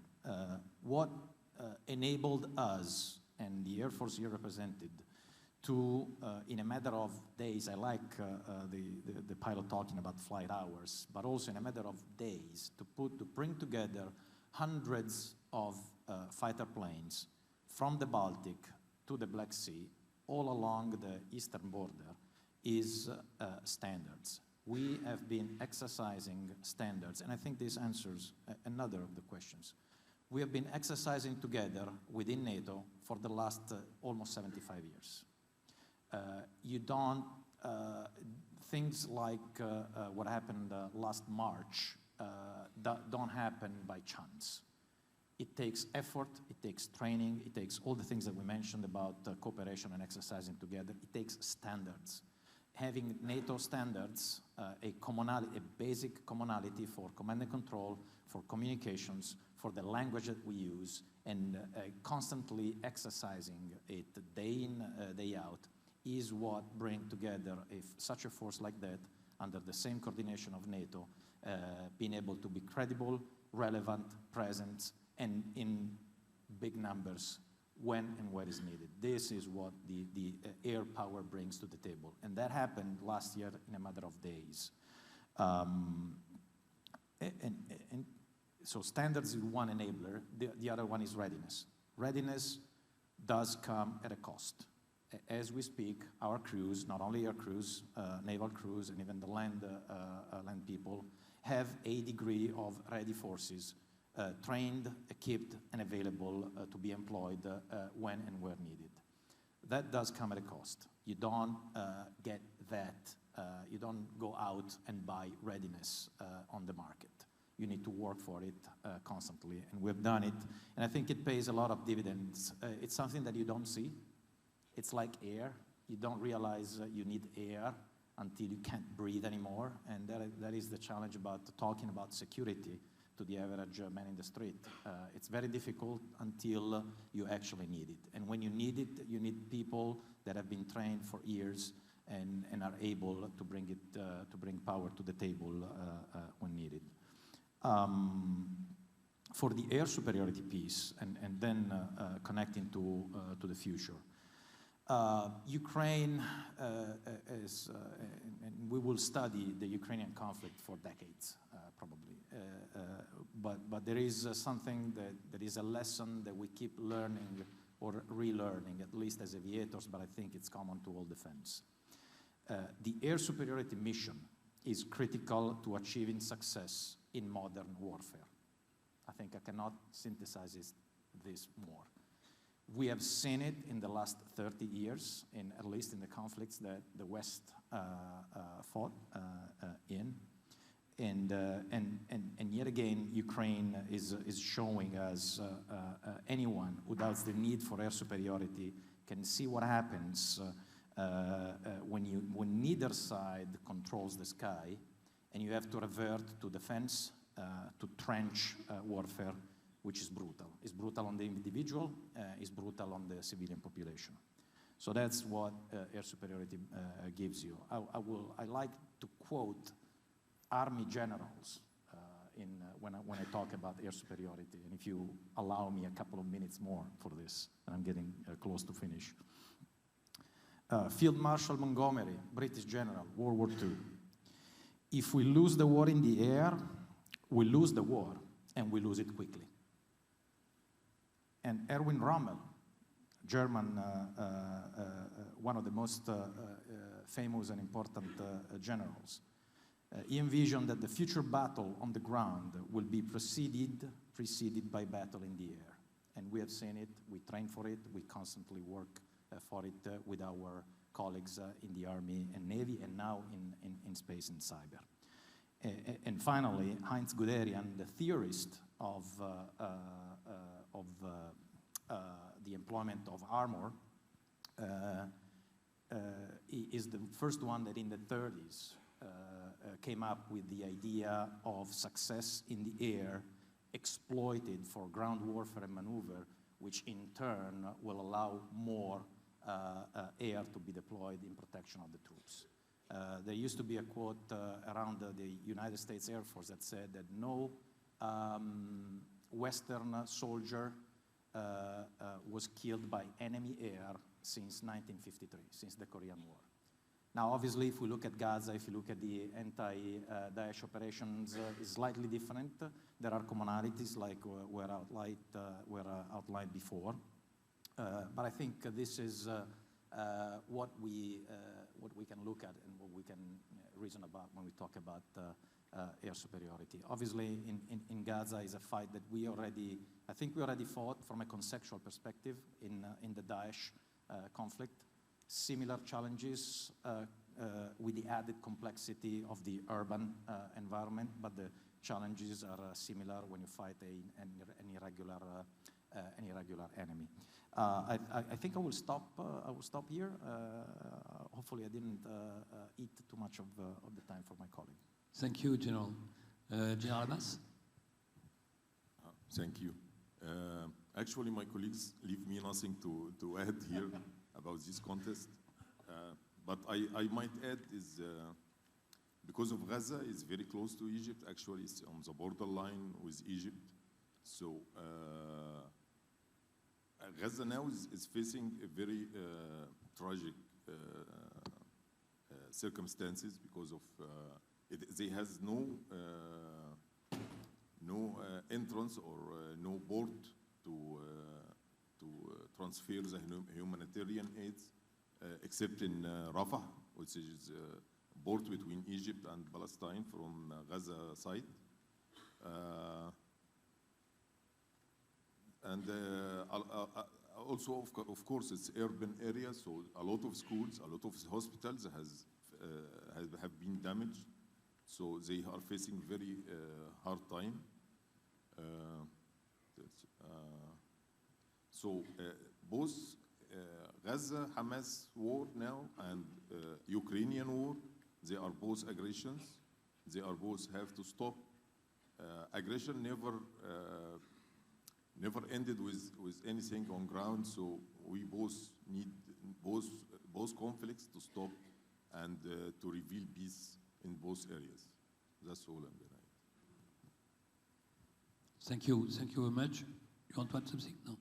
What enabled us and the Air Force here represented to, in a matter of days, I like the pilot talking about flight hours, but also in a matter of days, to bring together hundreds of fighter planes from the Baltic to the Black Sea, all along the eastern border, is standards. We have been exercising standards, and I think this answers another of the questions. We have been exercising together within NATO for the last almost 75 years. You don't, things like what happened last March don't happen by chance. It takes effort, it takes training, it takes all the things that we mentioned about cooperation and exercising together. It takes standards. Having NATO standards, a basic commonality for command and control, for communications, for the language that we use, and constantly exercising it day in, day out, is what brings together such a force like that under the same coordination of NATO, being able to be credible, relevant, present, and in big numbers when and where is needed. This is what the air power brings to the table. And that happened last year in a matter of days. And so standards is one enabler. The other one is readiness. Readiness does come at a cost. As we speak, our crews, not only air crews, naval crews, and even the land people, have a degree of ready forces, trained, equipped, and available to be employed when and where needed. That does come at a cost. You don't get that, you don't go out and buy readiness on the market. You need to work for it constantly, and we've done it, and I think it pays a lot of dividends. It's something that you don't see. It's like air. You don't realize you need air until you can't breathe anymore, and that is the challenge about talking about security to the average man in the street. It's very difficult until you actually need it. And when you need it, you need people that have been trained for years and are able to bring it, to bring power to the table when needed. For the air superiority piece, and then connecting to the future. Ukraine is, and we will study the Ukrainian conflict for decades, probably. But there is something that is a lesson that we keep learning or relearning, at least as aviators, but I think it's common to all defense. The air superiority mission is critical to achieving success in modern warfare. I think I cannot synthesize this more. We have seen it in the last 30 years, at least in the conflicts that the West fought in. And yet again, Ukraine is showing us anyone who doubts the need for air superiority can see what happens when neither side controls the sky, and you have to revert to defense, to trench warfare, which is brutal. It's brutal on the individual, it's brutal on the civilian population. So that's what air superiority gives you. I like to quote army generals when I talk about air superiority, and if you allow me a couple of minutes more for this, I'm getting close to finish. Field Marshal Montgomery, British general, World War II. If we lose the war in the air, we lose the war, and we lose it quickly. And Erwin Rommel, German, one of the most famous and important generals, he envisioned that the future battle on the ground will be preceded by battle in the air. And we have seen it, we train for it, we constantly work for it with our colleagues in the Army and Navy, and now in space and cyber. And finally, Heinz Guderian, the theorist of the employment of armor, is the first one that in the 30s came up with the idea of success in the air exploited for ground warfare and maneuver, which in turn will allow more air to be deployed in protection of the troops. There used to be a quote around the United States Air Force that said that no Western soldier was killed by enemy air since 1953, since the Korean War. Now, obviously, if we look at Gaza, if you look at the anti-Daesh operations, it's slightly different. There are commonalities like were outlined before. But I think this is what we can look at and what we can reason about when we talk about air superiority. Obviously, in Gaza is a fight that I think we already fought from a conceptual perspective in the Daesh conflict. Similar challenges with the added complexity of the urban environment, but the challenges are similar when you fight an irregular enemy. I think I will stop here. Hopefully, I didn't eat too much of the time for my colleague. Thank you, General. General Abbas? Thank you. Actually, my colleagues leave me nothing to add here about this contest. But I might add is because of Gaza is very close to Egypt. Actually, it's on the borderline with Egypt. So Gaza now is facing a very tragic circumstances because of they has no entrance or no port to transfer the humanitarian aid, except in Rafah, which is a port between Egypt and Palestine from Gaza side. And also, of course, it's urban area, so a lot of schools, a lot of hospitals have been damaged. So they are facing very hard time. Both Gaza, Hamas war now and Ukrainian war, they are both aggressions. They are both have to stop. Aggression never ended with anything on ground. So we both need both conflicts to stop and to reveal peace in both areas. That's all I'm going to add. Thank you very much. You want to add something? No.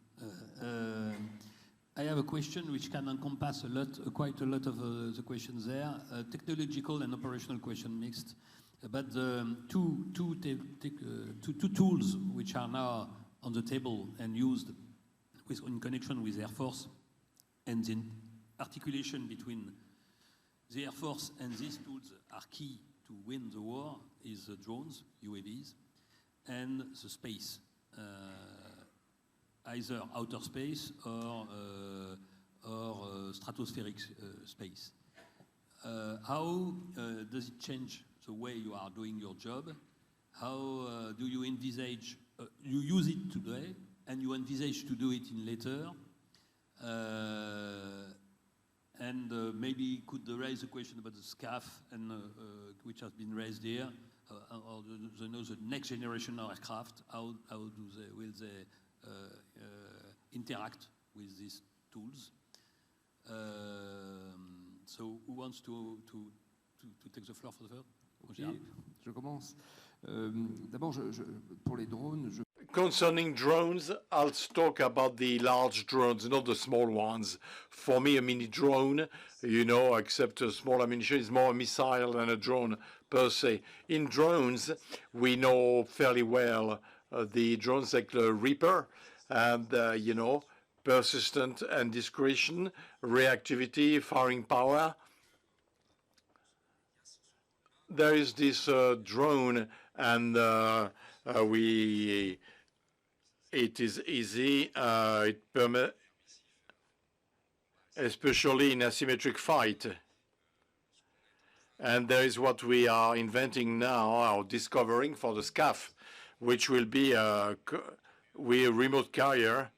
I have a question which can encompass quite a lot of the questions there. Technological and operational question mixed. But two tools which are now on the table and used in connection with Air Force, and the articulation between the Air Force and these tools are key to win the war is the drones, UAVs, and the space, either outer space or stratospheric space. How does it change the way you are doing your job? How do you envisage, you use it today, and you envisage to do it in later? And maybe could raise a question about the SCAF, and which has been raised here, or the next generation of aircraft. How will they interact with these tools? So who wants to take the floor for the first? Okay, je commence. D'abord, pour les drones, Concerning drones, I'll talk about the large drones, not the small ones. For me, a mini drone, you know, except a small ammunition, is more a missile than a drone per se. In drones, we know fairly well the drones like the Reaper, and, you know, persistent and discretion, reactivity, firing power. There is this drone, and it is easy, especially in asymmetric fight. And there is what we are inventing now, or discovering for the SCAF, which will be a remote carrier,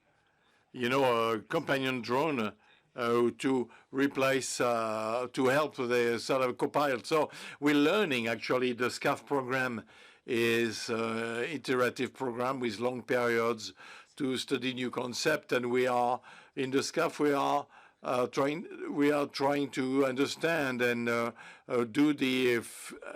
you know, a companion drone to replace, to help the sort of co-pilot. So we're learning, actually, the SCAF program is an iterative program with long periods to study new concept, and we are in the SCAF. We are trying to understand and do the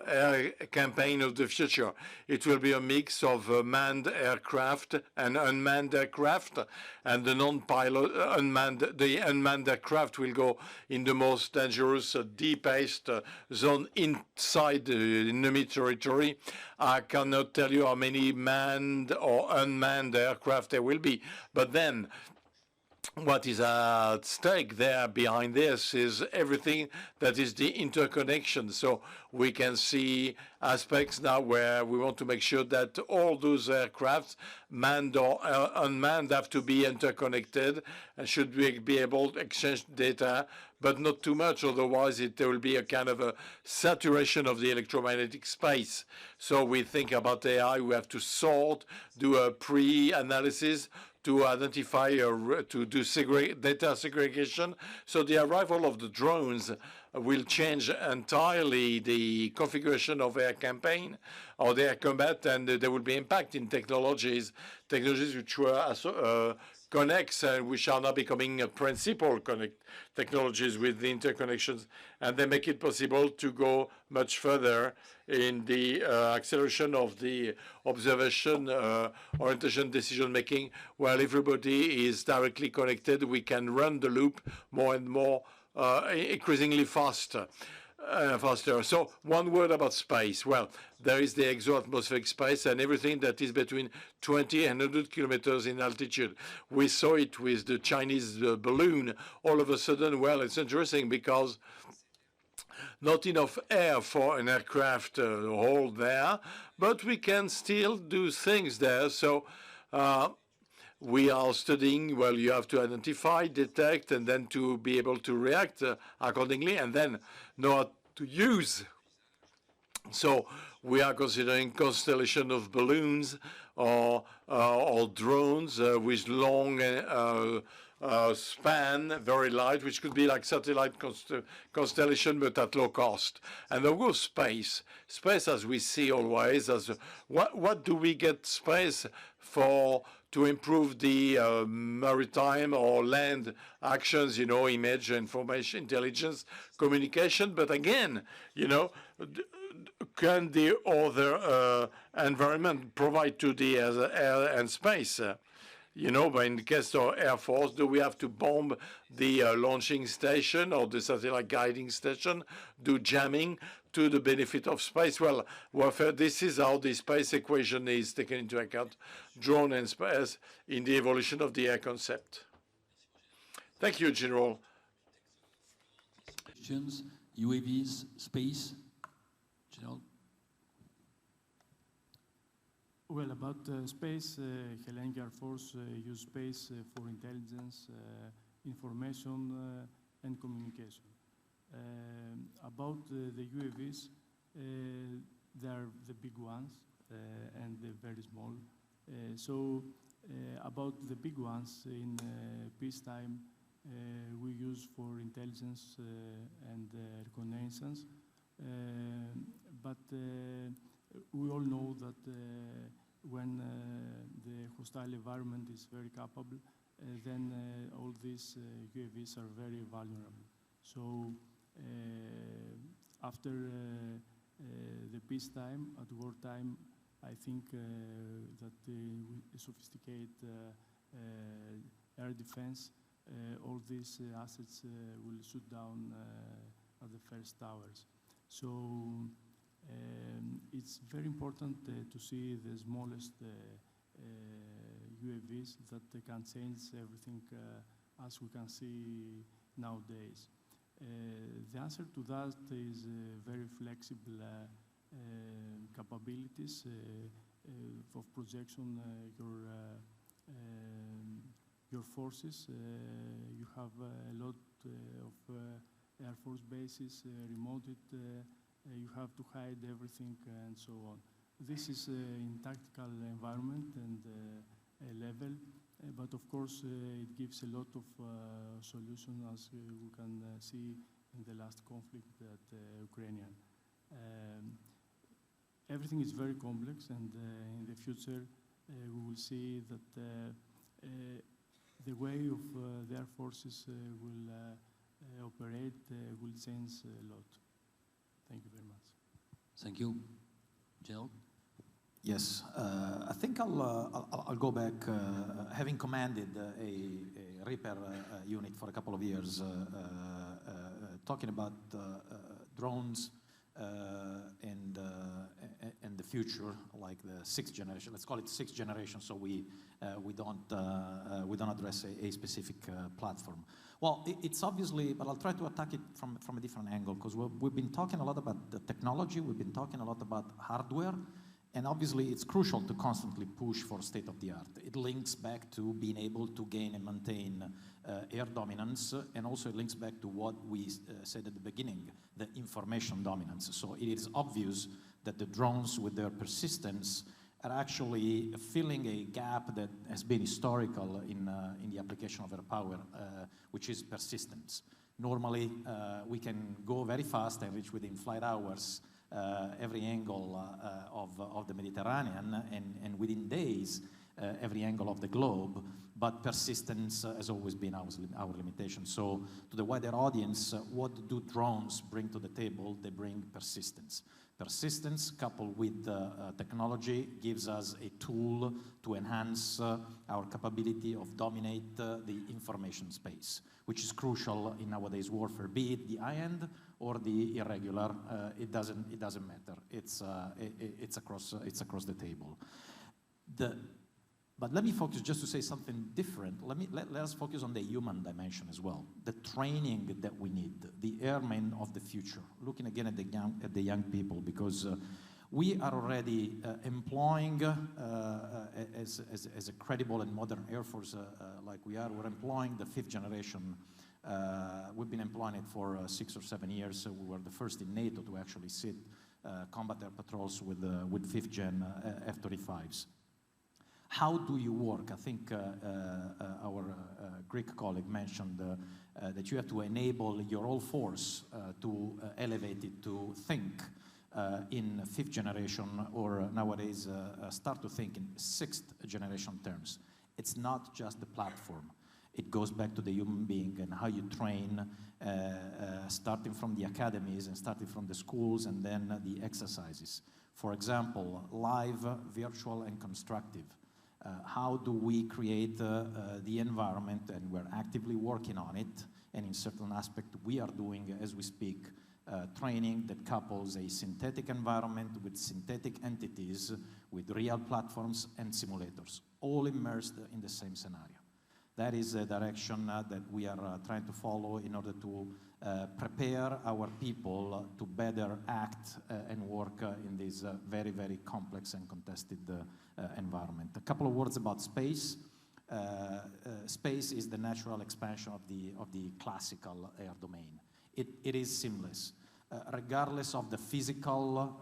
air campaign of the future. It will be a mix of manned aircraft and unmanned aircraft, and the non-pilot the unmanned aircraft will go in the most dangerous, deepest zone inside the enemy territory. I cannot tell you how many manned or unmanned aircraft there will be, but then what is at stake there behind this is everything that is the interconnection. So we can see aspects now where we want to make sure that all those aircrafts, manned or unmanned, have to be interconnected and should be able to exchange data, but not too much, otherwise there will be a kind of a saturation of the electromagnetic space. So we think about AI, we have to sort, do a pre-analysis, to identify, to do data segregation. So the arrival of the drones will change entirely the configuration of air campaign or the air combat, and there will be impact in technologies which were connects, which are now becoming principal technologies with the interconnections, and they make it possible to go much further in the acceleration of the observation, orientation, decision-making. While everybody is directly connected, we can run the loop more and more, increasingly faster. So one word about space. Well, there is the exo-atmospheric space and everything that is between 20 and 100 kilometers in altitude. We saw it with the Chinese balloon. All of a sudden, well, it's interesting because not enough air for an aircraft to hold there, but we can still do things there. So we are studying, well, you have to identify, detect, and then to be able to react accordingly, and then know how to use. So we are considering constellation of balloons or drones with long span, very light, which could be like satellite constellation, but at low cost. And of course, space, as we see always, as what do we get space for? To improve the maritime or land actions, you know, image, information, intelligence, communication. But again, you know, can the other environment provide to the air and space? You know, but in the case of Air Force, do we have to bomb the launching station or the satellite guiding station, do jamming to the benefit of space? Well, warfare, this is how the space equation is taken into account, drone and space, in the evolution of the air concept. Thank you, General. Questions, UAVs, space, Gerald? Well, about space, Hellenic Air Force use space for intelligence, information, and communication. About the UAVs, they are the big ones and the very small. About the big ones in peacetime, we use for intelligence and reconnaissance. But we all know that when the hostile environment is very capable, then all these UAVs are very vulnerable. So after the peacetime, at wartime, I think that we sophisticate air defense, all these assets will shoot down at the first towers. So it's very important to see the smallest UAVs that can change everything as we can see nowadays. The answer to that is very flexible capabilities of projection your forces. You have a lot of Air Force bases remoted. You have to hide everything and so on. This is in tactical environment and level, but of course it gives a lot of solutions as we can see in the last conflict at Ukrainian. Everything is very complex, and in the future we will see that the way of the Air Forces will operate will change a lot. Thank you very much. Thank you. Gerald? Yes, I think I'll go back, having commanded a repair unit for a couple of years, talking about drones and the future, like the sixth generation. Let's call it sixth generation, so we don't address a specific platform. Well, it's obviously, but I'll try to attack it from a different angle, because we've been talking a lot about the technology, we've been talking a lot about hardware, and obviously it's crucial to constantly push for state-of-the-art. It links back to being able to gain and maintain air dominance, and also it links back to what we said at the beginning, the information dominance. So it is obvious that the drones, with their persistence, are actually filling a gap that has been historical in the application of air power, which is persistence. Normally, we can go very fast and reach within flight hours every angle of the Mediterranean, and within days, every angle of the globe, but persistence has always been our limitation. So to the wider audience, what do drones bring to the table? They bring persistence. Persistence coupled with technology gives us a tool to enhance our capability of dominate the information space, which is crucial in nowadays warfare, be it the high-end or the irregular. It doesn't matter. It's across the table. But let me focus, just to say something different, let us focus on the human dimension as well. The training that we need, the airmen of the future, looking again at the young people, because we are already employing, as a credible and modern Air Force like we are, we're employing the fifth generation. We've been employing it for 6 or 7 years. So we were the first in NATO to actually sit combat air patrols with fifth gen F-35s. How do you work? I think our Greek colleague mentioned that you have to enable your whole force to elevate it to think in fifth generation, or nowadays start to think in sixth generation terms. It's not just the platform. It goes back to the human being and how you train, starting from the academies and starting from the schools, and then the exercises. For example, live, virtual, and constructive. How do we create the environment, and we're actively working on it, and in certain aspect we are doing, as we speak, training that couples a synthetic environment with synthetic entities, with real platforms and simulators, all immersed in the same scenario. That is a direction that we are trying to follow in order to prepare our people to better act and work in this very, very complex and contested environment. A couple of words about space. Space is the natural expansion of the classical air domain. It is seamless. Regardless of the physical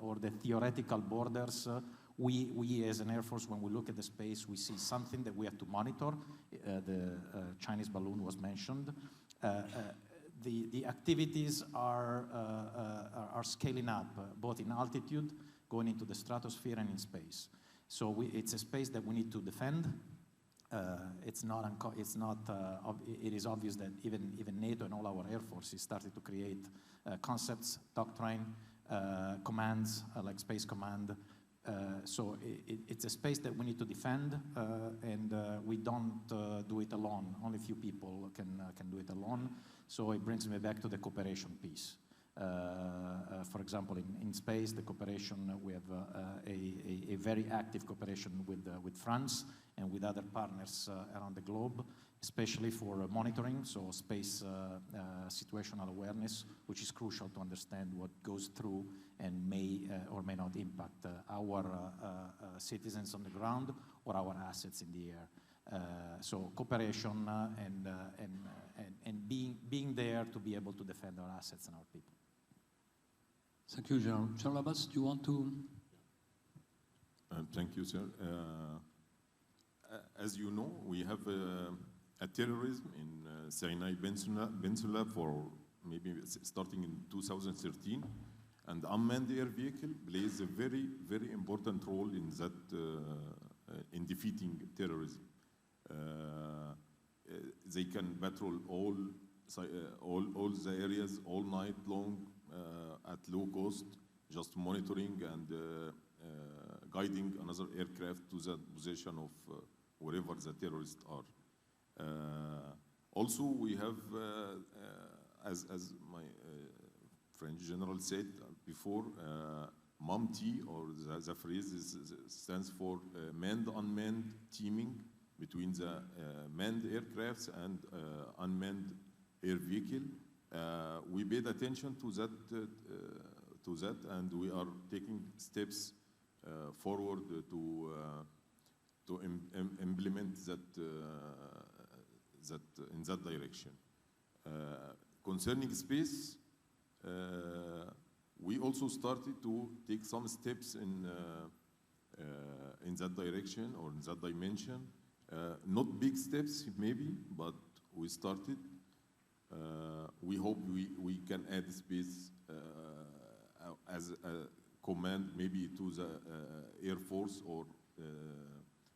or the theoretical borders, we as an Air Force, when we look at the space, we see something that we have to monitor. The Chinese balloon was mentioned. The activities are scaling up, both in altitude, going into the stratosphere, and in space. So it's a space that we need to defend. It is obvious that even NATO and all our air forces started to create concepts, doctrine, commands like Space Command. So it's a space that we need to defend, and we don't do it alone. Only a few people can do it alone. So it brings me back to the cooperation piece. For example, in space, the cooperation, we have a very active cooperation with France and with other partners around the globe, especially for monitoring, so space situational awareness, which is crucial to understand what goes through and may or may not impact our citizens on the ground or our assets in the air. So cooperation and being there to be able to defend our assets and our people. Thank you, Jean. Jean Labas, do you want to? Thank you, sir. As you know, we have a terrorism in Sinai Peninsula for maybe starting in 2013, and unmanned air vehicle plays a very, very important role in that in defeating terrorism. They can patrol all the areas all night long at low cost, just monitoring and guiding another aircraft to the position of wherever the terrorists are. Also, we have, as my French general said before, MUMT, or the phrase stands for manned-unmanned teaming between the manned aircrafts and unmanned air vehicle. We paid attention to that, and we are taking steps forward to implement that in that direction. Concerning space, we also started to take some steps in that direction or in that dimension. Not big steps, maybe, but we started. We hope we can add space as a command, maybe to the Air Force or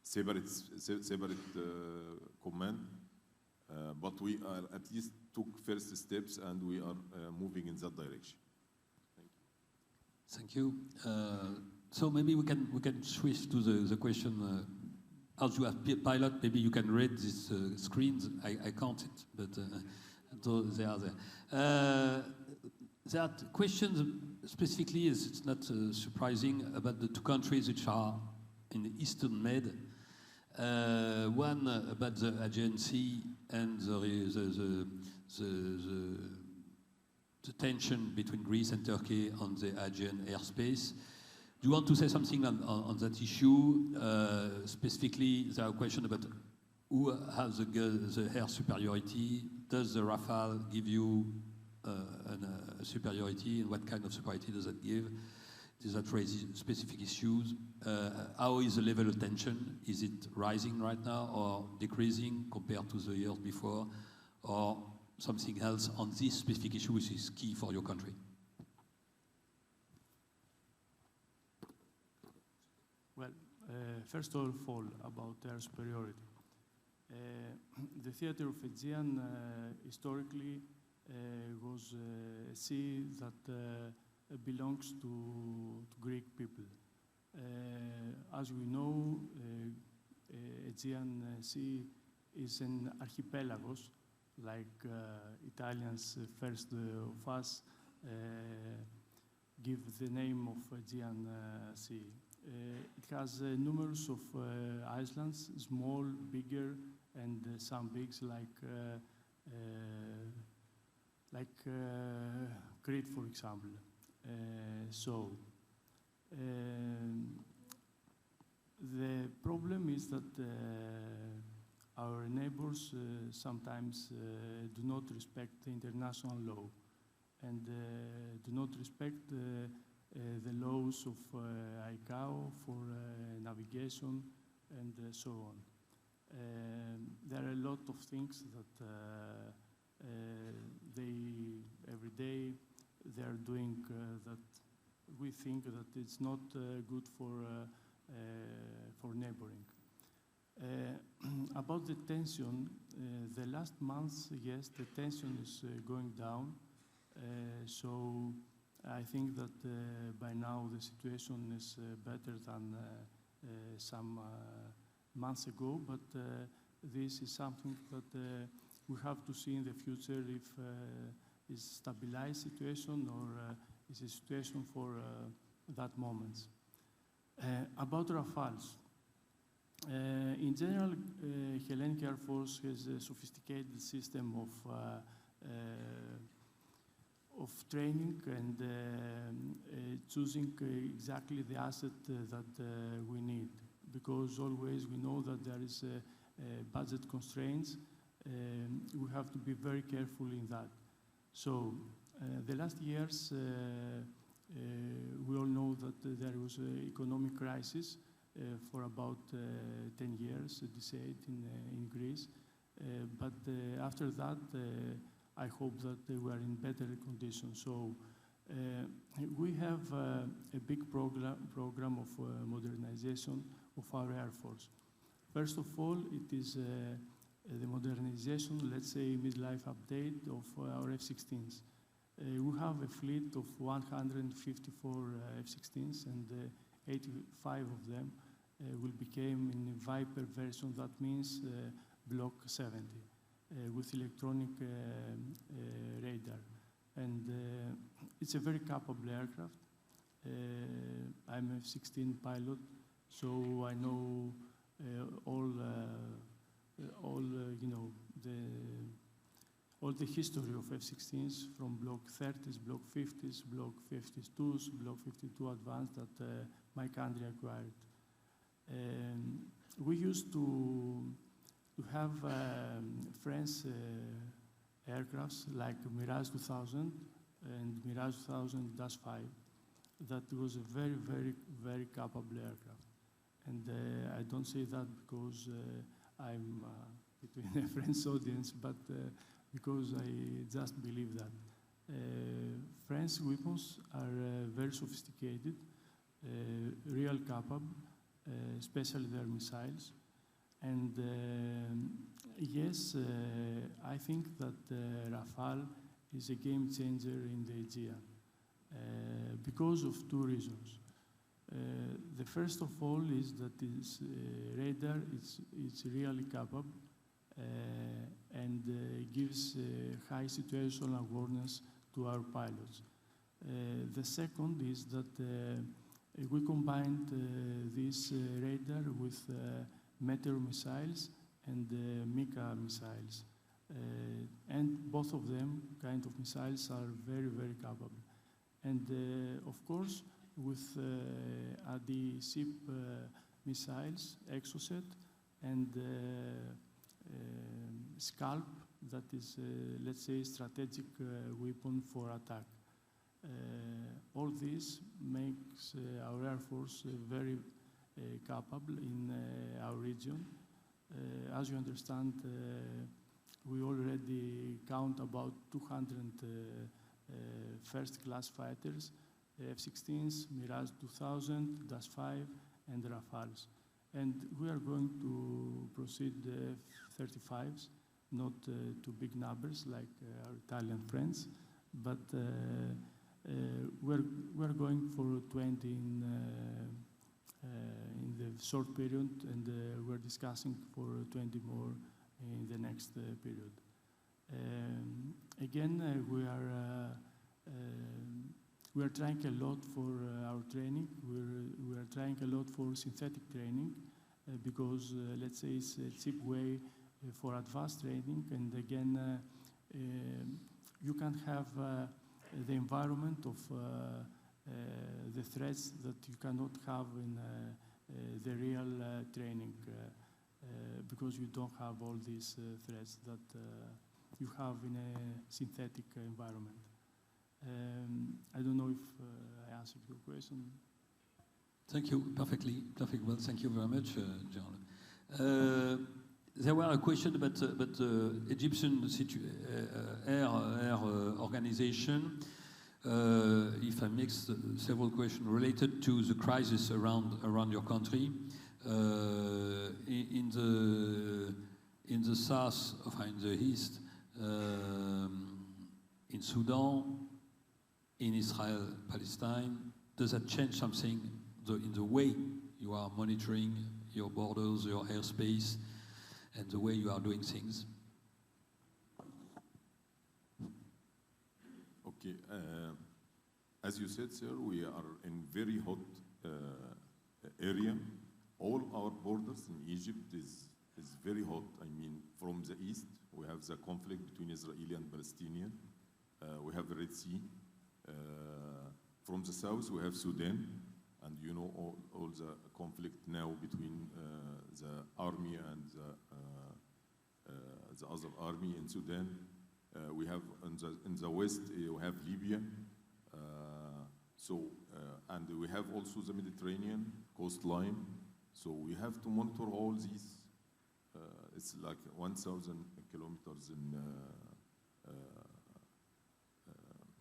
separate command. But we are at least took first steps, and we are moving in that direction. Thank you. So maybe we can switch to the question. As you have pilot, maybe you can read these screens. I can't it, but they are there. There are questions specifically, it's not surprising, about the two countries which are in the Eastern Med. One about the Aegean Sea and the tension between Greece and Turkey on the Aegean airspace. Do you want to say something on that issue? Specifically, there are questions about who has the air superiority. Does the Rafale give you a superiority, and what kind of superiority does that give? Does that raise specific issues? How is the level of tension? Is it rising right now or decreasing compared to the years before? Or something else on this specific issue which is key for your country? Well, first of all, about air superiority. The theater of Aegean historically was a sea that belongs to Greek people. As we know, Aegean Sea is an archipelagos, like Italians first of us give the name of Aegean Sea. It has numerous of islands, small, bigger, and some bigs like Crete, for example. The problem is that our neighbors sometimes do not respect the international law and do not respect the laws of ICAO for navigation and so on. There are a lot of things that every day they are doing that we think that it's not good for neighboring. About the tension, the last months, yes, the tension is going down. So I think that by now the situation is better than some months ago, but this is something that we have to see in the future if it's a stabilized situation or is a situation for that moment. About Rafales. In general, Hellenic Air Force has a sophisticated system of training and choosing exactly the asset that we need, because always we know that there is budget constraints. We have to be very careful in that. So the last years, we all know that there was an economic crisis for about 10 years, decade in Greece. But after that, I hope that we are in better conditions. So we have a big program of modernization of our Air Force. First of all, it is the modernization, let's say midlife update of our F-16s. We have a fleet of 154 F-16s, and 85 of them will become in a Viper version. That means Block 70 with electronic radar. And it's a very capable aircraft. I'm a F-16 pilot, so I know all the history of F-16s from Block 30s, Block 50s, Block 52s, Block 52 advanced that my country acquired. We used to have French aircrafts like Mirage 2000 and Mirage 2000-5. That was a very, very, very capable aircraft. And I don't say that because I'm between a French audience, but because I just believe that. French weapons are very sophisticated, real capable, especially their missiles. And yes, I think that Rafale is a game changer in the Aegean because of two reasons. The first of all is that its radar it's really capable and gives high situational awareness to our pilots. The second is that we combined this radar with Meteor missiles and Mika missiles. And both of them, kind of missiles, are very, very capable. And of course, with anti-ship missiles, Exocet, and Scalp, that is, let's say, strategic weapon for attack. All this makes our Air Force very capable in our region. As you understand, we already count about 200 first-class fighters, F-16s, Mirage 2000, DAS-5, and Rafales. And we are going to proceed F-35s, not to big numbers like our Italian friends, but we're going for 20 in the short period, and we're discussing for 20 more in the next period. Again, we are trying a lot for our training. We are trying a lot for synthetic training because, let's say, it's a cheap way for advanced training, and again, you can have the environment of the threats that you cannot have in the real training because you don't have all these threats that you have in a synthetic environment. I don't know if I answered your question. Thank you, perfectly well. Thank you very much, General. There were a question about Egyptian air organization. If I mix several questions related to the crisis around your country, in the south, in the east, in Sudan, in Israel, Palestine, does that change something in the way you are monitoring your borders, your airspace, and the way you are doing things? Okay, as you said, sir, we are in very hot area. All our borders in Egypt is very hot. I mean, from the east, we have the conflict between Israeli and Palestinian. We have the Red Sea. From the south, we have Sudan. And you know all the conflict now between the army and the other army in Sudan. We have in the west we have Libya. And we have also the Mediterranean coastline. So we have to monitor all these. It's like 1,000 kilometers in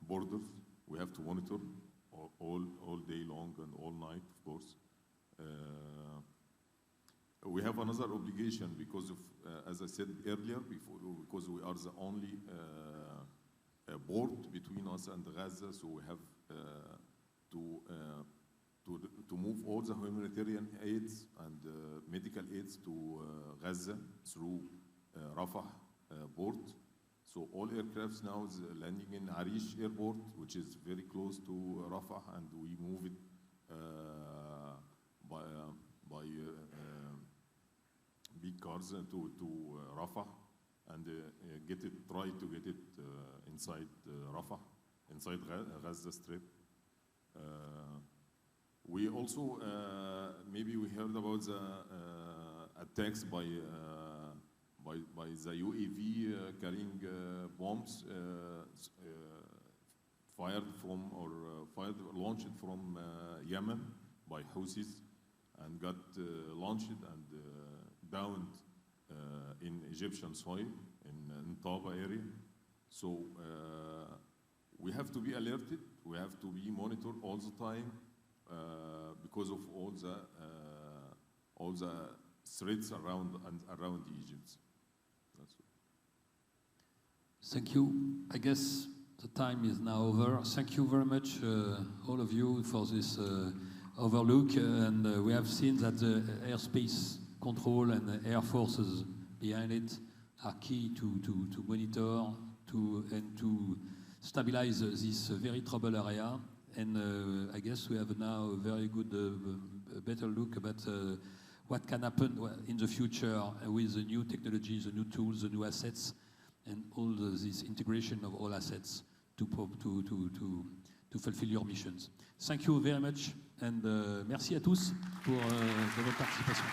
borders. We have to monitor all day long and all night, of course. We have another obligation because of, as I said earlier, because we are the only port between us and Gaza, so we have to move all the humanitarian aids and medical aids to Gaza through Rafah port. So all aircrafts now is landing in Arish airport, which is very close to Rafah, and we move it by big cars to Rafah, and try to get it inside Rafah, inside Gaza Strip. We also, maybe we heard about the attacks by the UAV carrying bombs launched from Yemen by Houthis and got launched and downed in Egyptian soil in Taba area. So we have to be alerted. We have to be monitored all the time because of all the threats around Egypt. Thank you. I guess the time is now over. Thank you very much, all of you, for this overlook. And we have seen that the airspace control and the air forces behind it are key to monitor and to stabilize this very troubled area. And I guess we have now a very good, better look about what can happen in the future with the new technologies, the new tools, the new assets, and all this integration of all assets to fulfill your missions. Thank you very much, and merci à tous pour votre participation.